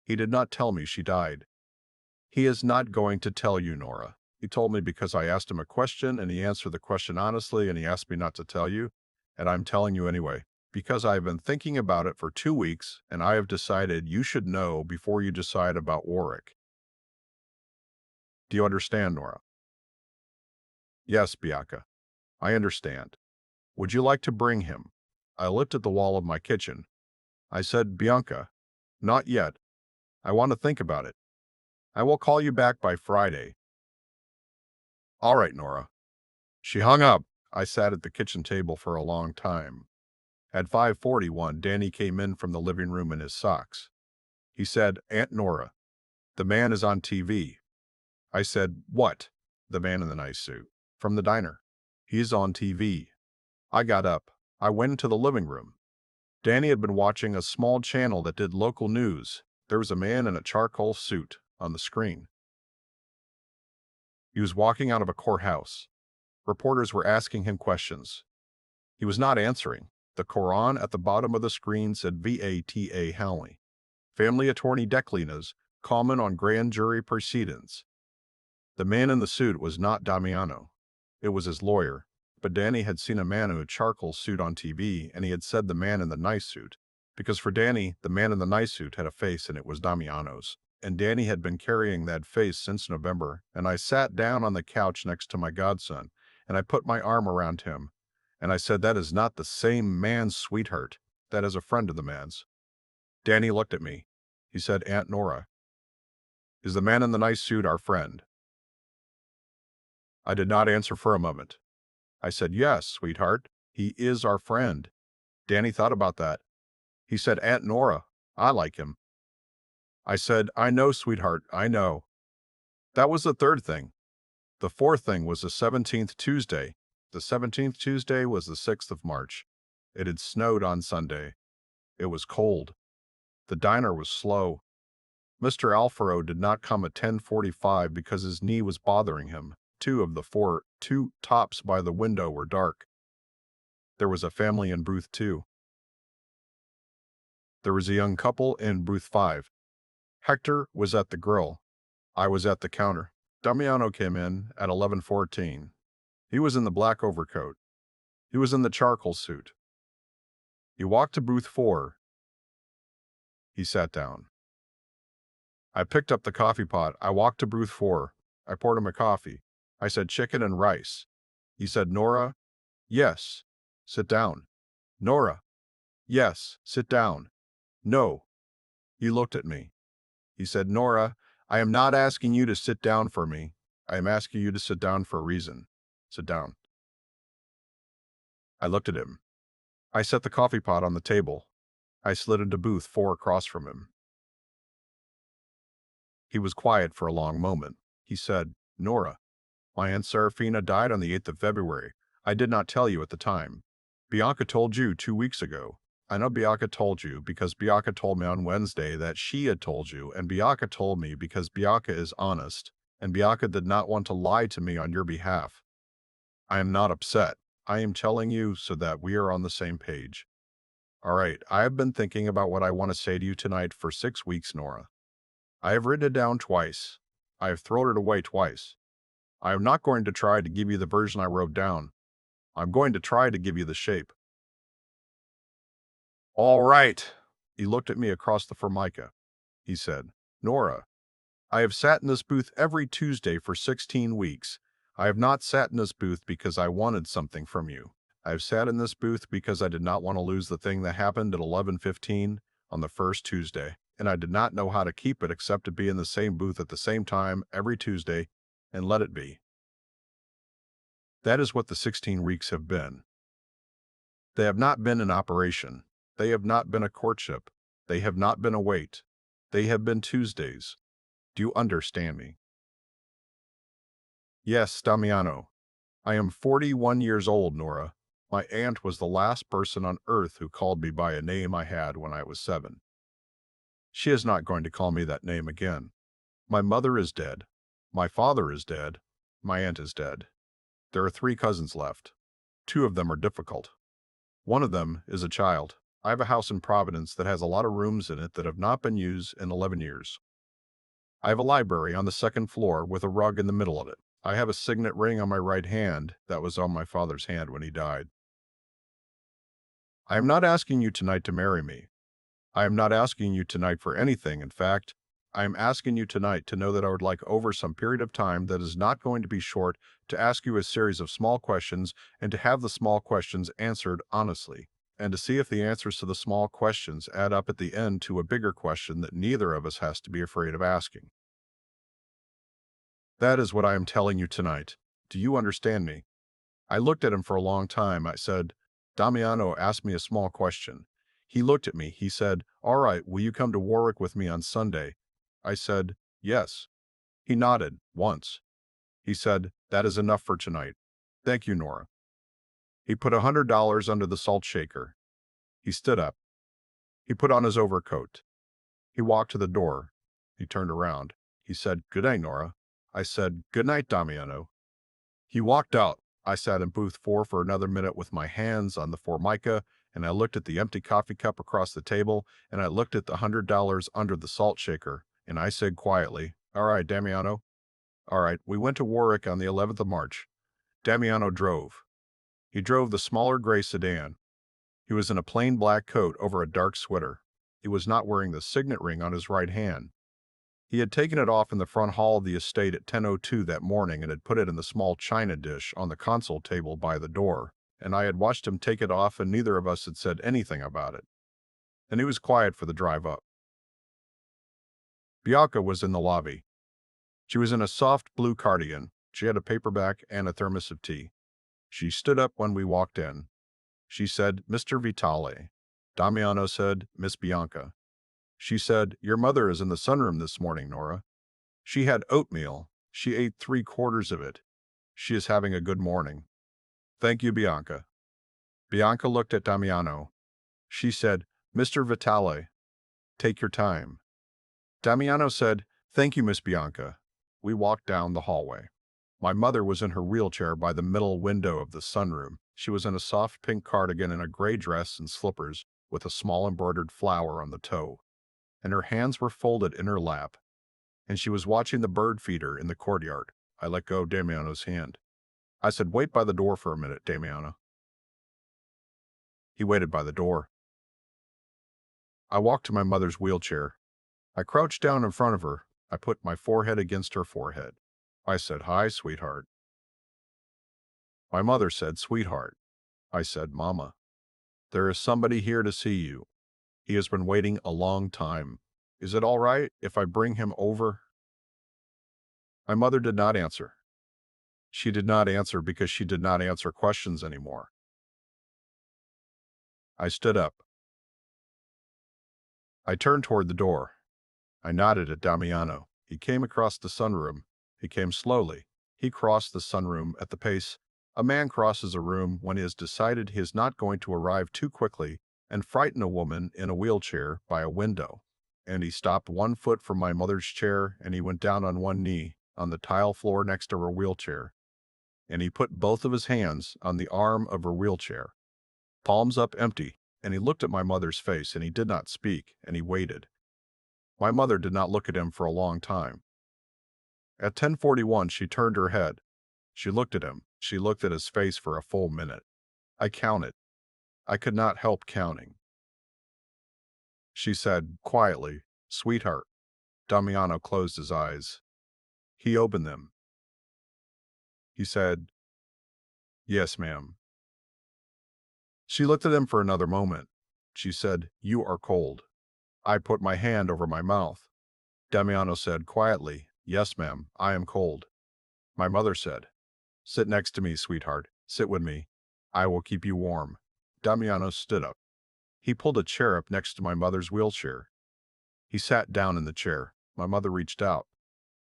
Speaker 1: He did not tell me she died." "He is not going to tell you, Nora. He told me because I asked him a question and he answered the question honestly and he asked me not to tell you, and I'm telling you anyway, because I have been thinking about it for 2 weeks and I have decided you should know before you decide about Warwick. Do you understand, Nora?" "Yes, Bianca, I understand. Would you like to bring him?" I looked at the wall of my kitchen. I said, "Bianca, not yet. I want to think about it. I will call you back by Friday." "All right, Nora." She hung up. I sat at the kitchen table for a long time. At 5:41, Danny came in from the living room in his socks. He said, "Aunt Nora, the man is on TV." I said, "What?" "The man in the nice suit. From the diner. He's on TV." I got up. I went into the living room. Danny had been watching a small channel that did local news. There was a man in a charcoal suit on the screen. He was walking out of a courthouse. Reporters were asking him questions. He was not answering. The Quran at the bottom of the screen said VATA Howley. Family Attorney Declina's comment on grand jury proceedings. The man in the suit was not Damiano. It was his lawyer. But Danny had seen a man in a charcoal suit on TV, and he had said the man in the nice suit, because for Danny, the man in the nice suit had a face and it was Damiano's. And Danny had been carrying that face since November, and I sat down on the couch next to my godson, and I put my arm around him, and I said, "That is not the same man's sweetheart. That is a friend of the man's." Danny looked at me. He said, "Aunt Nora, is the man in the nice suit our friend?" I did not answer for a moment. I said, "Yes, sweetheart, he is our friend." Danny thought about that. He said, "Aunt Nora, I like him." I said, "I know, sweetheart, I know." That was the third thing. The fourth thing was the 17th Tuesday. The 17th Tuesday was the 6th of March. It had snowed on Sunday. It was cold. The diner was slow. Mr. Alfaro did not come at 10:45 because his knee was bothering him. Two tops by the window were dark. There was a family in booth 2. There was a young couple in booth 5. Hector was at the grill. I was at the counter. Damiano came in at 11:14. He was in the black overcoat. He was in the charcoal suit. He walked to booth 4. He sat down. I picked up the coffee pot. I walked to booth 4. I poured him a coffee. I said, chicken and rice. He said, Nora? Yes. Sit down. Nora? Yes. Sit down. No. He looked at me. He said, Nora, I am not asking you to sit down for me. I am asking you to sit down for a reason. Sit down. I looked at him. I set the coffee pot on the table. I slid into booth 4 across from him. He was quiet for a long moment. He said, Nora, my Aunt Serafina died on the 8th of February. I did not tell you at the time. Bianca told you 2 weeks ago. I know Bianca told you because Bianca told me on Wednesday that she had told you, and Bianca told me because Bianca is honest, and Bianca did not want to lie to me on your behalf. I am not upset. I am telling you so that we are on the same page. All right, I have been thinking about what I want to say to you tonight for 6 weeks, Nora. I have written it down twice. I have thrown it away twice. I am not going to try to give you the version I wrote down. I'm going to try to give you the shape. All right. He looked at me across the formica. He said, Nora, I have sat in this booth every Tuesday for 16 weeks. I have not sat in this booth because I wanted something from you. I have sat in this booth because I did not want to lose the thing that happened at 11:15 on the first Tuesday, and I did not know how to keep it except to be in the same booth at the same time every Tuesday and let it be. That is what the 16 weeks have been. They have not been an operation. They have not been a courtship. They have not been a wait. They have been Tuesdays. Do you understand me? Yes, Damiano. I am 41 years old, Nora. My aunt was the last person on earth who called me by a name I had when I was 7. She is not going to call me that name again. My mother is dead. My father is dead. My aunt is dead. There are 3 cousins left. 2 of them are difficult. One of them is a child. I have a house in Providence that has a lot of rooms in it that have not been used in 11 years. I have a library on the 2nd floor with a rug in the middle of it. I have a signet ring on my right hand that was on my father's hand when he died. I am not asking you tonight to marry me. I am not asking you tonight for anything. In fact, I am asking you tonight to know that I would like over some period of time that is not going to be short to ask you a series of small questions and to have the small questions answered honestly, and to see if the answers to the small questions add up at the end to a bigger question that neither of us has to be afraid of asking. That is what I am telling you tonight. Do you understand me? I looked at him for a long time. I said, Damiano asked me a small question. He looked at me. He said, all right, will you come to Warwick with me on Sunday? I said, yes. He nodded once. He said, that is enough for tonight. Thank you, Nora. He put $100 under the salt shaker. He stood up. He put on his overcoat. He walked to the door. He turned around. He said, good night, Nora. I said, good night, Damiano. He walked out. I sat in booth 4 for another minute with my hands on the formica, and I looked at the empty coffee cup across the table, and I looked at the $100 under the salt shaker, and I said quietly, all right, Damiano. All right, we went to Warwick on the 11th of March. Damiano drove. He drove the smaller gray sedan. He was in a plain black coat over a dark sweater. He was not wearing the signet ring on his right hand. He had taken it off in the front hall of the estate at 10:02 that morning and had put it in the small china dish on the console table by the door, and I had watched him take it off and neither of us had said anything about it. And he was quiet for the drive up. Bianca was in the lobby. She was in a soft blue cardigan. She had a paperback and a thermos of tea. She stood up when we walked in. She said, Mr. Vitale. Damiano said, Miss Bianca. She said, your mother is in the sunroom this morning, Nora. She had oatmeal. She ate 3/4 of it. She is having a good morning. Thank you, Bianca. Bianca looked at Damiano. She said, Mr. Vitale, take your time. Damiano said, thank you, Miss Bianca. We walked down the hallway. My mother was in her wheelchair by the middle window of the sunroom. She was in a soft pink cardigan and a gray dress and slippers with a small embroidered flower on the toe, and her hands were folded in her lap, and she was watching the bird feeder in the courtyard. I let go of Damiano's hand. I said, wait by the door for a minute, Damiano. He waited by the door. I walked to my mother's wheelchair. I crouched down in front of her. I put my forehead against her forehead. I said, "Hi, sweetheart." My mother said, "Sweetheart." I said, "Mama, there is somebody here to see you. He has been waiting a long time. Is it all right if I bring him over?" My mother did not answer. She did not answer because she did not answer questions anymore. I stood up. I turned toward the door. I nodded at Damiano. He came across the sunroom. He came slowly. He crossed the sunroom at the pace a man crosses a room when he has decided he is not going to arrive too quickly and frighten a woman in a wheelchair by a window. And he stopped 1 foot from my mother's chair, and he went down on one knee on the tile floor next to her wheelchair. And he put both of his hands on the arm of her wheelchair, palms up empty, and he looked at my mother's face, and he did not speak, and he waited. My mother did not look at him for a long time. At 10:41, she turned her head. She looked at him. She looked at his face for a full minute. I counted. I could not help counting. She said, quietly, "Sweetheart." Damiano closed his eyes. He opened them. He said, "Yes, ma'am." She looked at him for another moment. She said, "You are cold." I put my hand over my mouth. Damiano said quietly, "Yes, ma'am, I am cold." My mother said, "Sit next to me, sweetheart. Sit with me. I will keep you warm." Damiano stood up. He pulled a chair up next to my mother's wheelchair. He sat down in the chair. My mother reached out.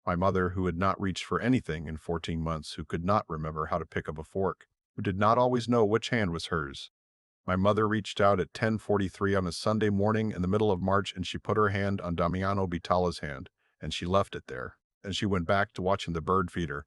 Speaker 1: My mother, who had not reached for anything in 14 months, who could not remember how to pick up a fork, who did not always know which hand was hers. My mother reached out at 10:43 on a Sunday morning in the middle of March, and she put her hand on Damiano Vitale's hand, and she left it there, and she went back to watching the bird feeder.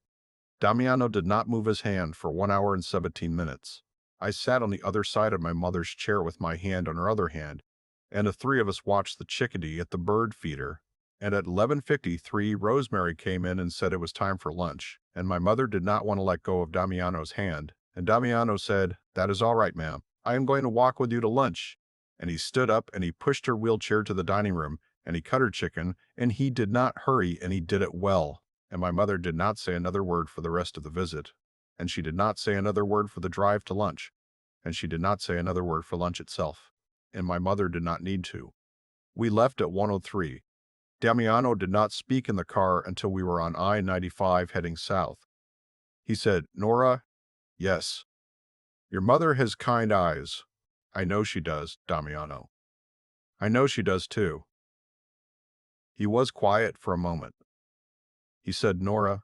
Speaker 1: Damiano did not move his hand for 1 hour and 17 minutes. I sat on the other side of my mother's chair with my hand on her other hand, and the three of us watched the chickadee at the bird feeder. And at 11:53, Rosemary came in and said it was time for lunch, and my mother did not want to let go of Damiano's hand. And Damiano said, "That is all right, ma'am. I am going to walk with you to lunch." And he stood up and he pushed her wheelchair to the dining room, and he cut her chicken, and he did not hurry, and he did it well. And my mother did not say another word for the rest of the visit. And she did not say another word for the drive to lunch. And she did not say another word for lunch itself. And my mother did not need to. We left at 1:03. Damiano did not speak in the car until we were on I-95 heading south. He said, "Nora." "Yes." "Your mother has kind eyes." "I know she does, Damiano." "I know she does too." He was quiet for a moment. He said, "Nora,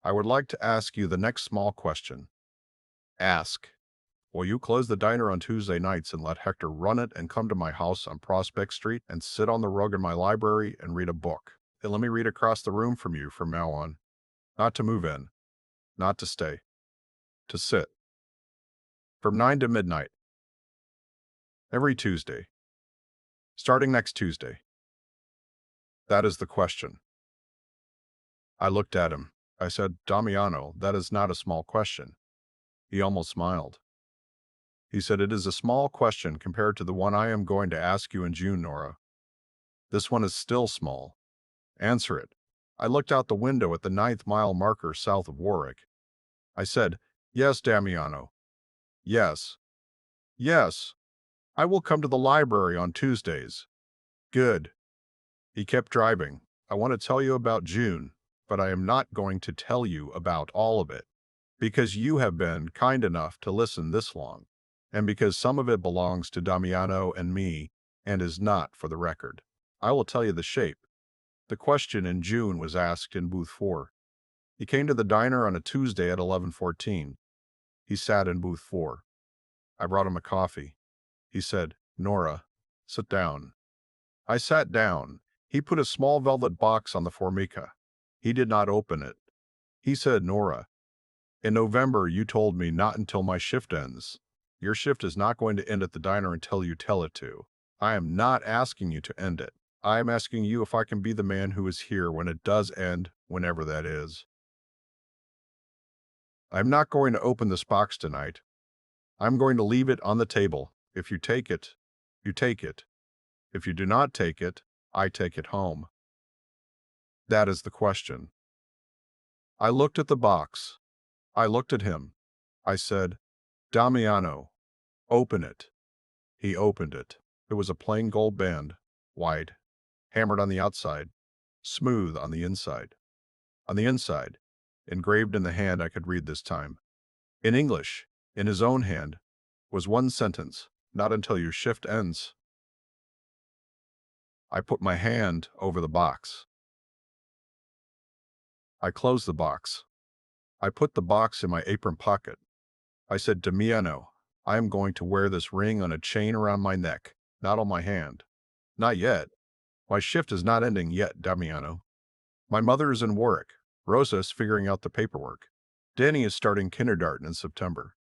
Speaker 1: I would like to ask you the next small question." "Ask." "Will you close the diner on Tuesday nights and let Hector run it and come to my house on Prospect Street and sit on the rug in my library and read a book? And let me read across the room from you from now on. Not to move in. Not to stay. To sit. From 9 to midnight. Every Tuesday. Starting next Tuesday." That is the question. I looked at him. I said, "Damiano, that is not a small question." He almost smiled. He said, "It is a small question compared to the one I am going to ask you in June, Nora. This one is still small. Answer it." I looked out the window at the 9th-mile marker south of Warwick. I said, "Yes, Damiano. Yes. Yes. I will come to the library on Tuesdays." "Good." He kept driving. "I want to tell you about June, but I am not going to tell you about all of it, because you have been kind enough to listen this long, and because some of it belongs to Damiano and me and is not for the record. I will tell you the shape. The question in June was asked in booth 4. He came to the diner on a Tuesday at 11:14. He sat in booth 4. I brought him a coffee. He said, "Nora, sit down." I sat down. He put a small velvet box on the formica. He did not open it. He said, "Nora, in November you told me not until my shift ends. Your shift is not going to end at the diner until you tell it to. I am not asking you to end it. I am asking you if I can be the man who is here when it does end, whenever that is. I'm not going to open this box tonight. I'm going to leave it on the table. If you take it, you take it. If you do not take it, I take it home." That is the question. I looked at the box. I looked at him. I said, Damiano, open it. He opened it. It was a plain gold band, white, hammered on the outside, smooth on the inside. On the inside, engraved in the hand I could read this time, in English, in his own hand, was one sentence, not until your shift ends. I put my hand over the box. I closed the box. I put the box in my apron pocket. I said, Damiano, I am going to wear this ring on a chain around my neck, not on my hand. Not yet. My shift is not ending yet, Damiano. My mother is in Warwick. Rosa is figuring out the paperwork. Danny is starting kindergarten in September.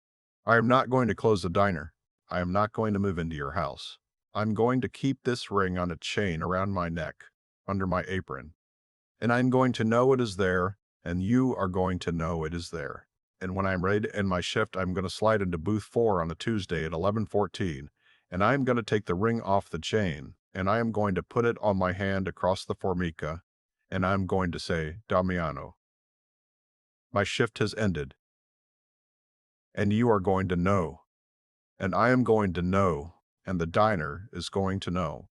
Speaker 1: I am not going to close the diner. I am not going to move into your house. I'm going to keep this ring on a chain around my neck, under my apron. And I'm going to know it is there, and you are going to know it is there. And when I'm ready to end my shift, I'm going to slide into booth 4 on a Tuesday at 11:14, and I'm going to take the ring off the chain, and I am going to put it on my hand across the formica, and I'm going to say, Damiano, my shift has ended, and you are going to know, and I am going to know, and the diner is going to know,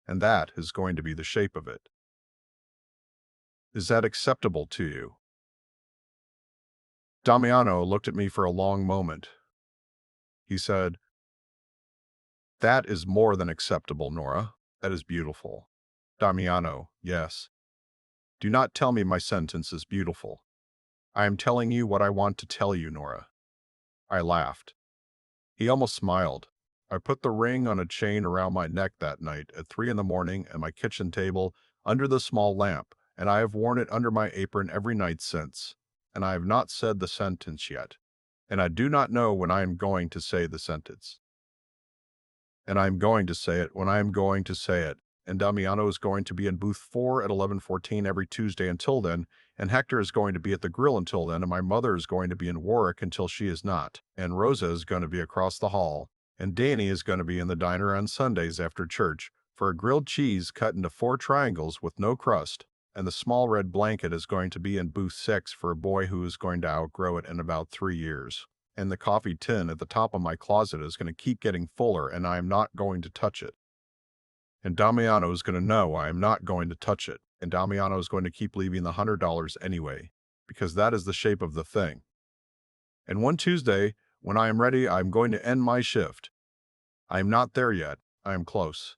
Speaker 1: and that is going to be the shape of it. Is that acceptable to you? Damiano looked at me for a long moment. He said, That is more than acceptable, Nora. That is beautiful. Damiano, yes. Do not tell me my sentence is beautiful. I am telling you what I want to tell you, Nora. I laughed. He almost smiled. I put the ring on a chain around my neck that night at 3 in the morning at my kitchen table under the small lamp, and I have worn it under my apron every night since. And I have not said the sentence yet. And I do not know when I am going to say the sentence. And I am going to say it when I am going to say it. And Damiano is going to be in booth 4 at 11:14 every Tuesday until then, and Hector is going to be at the grill until then, and my mother is going to be in Warwick until she is not, and Rosa is going to be across the hall, and Danny is going to be in the diner on Sundays after church for a grilled cheese cut into 4 triangles with no crust, and the small red blanket is going to be in booth 6 for a boy who is going to outgrow it in about 3 years. And the coffee tin at the top of my closet is going to keep getting fuller, and I am not going to touch it. And Damiano is going to know I am not going to touch it, and Damiano is going to keep leaving the $100 anyway, because that is the shape of the thing. And one Tuesday, when I am ready, I am going to end my shift. I am not there yet. I am close.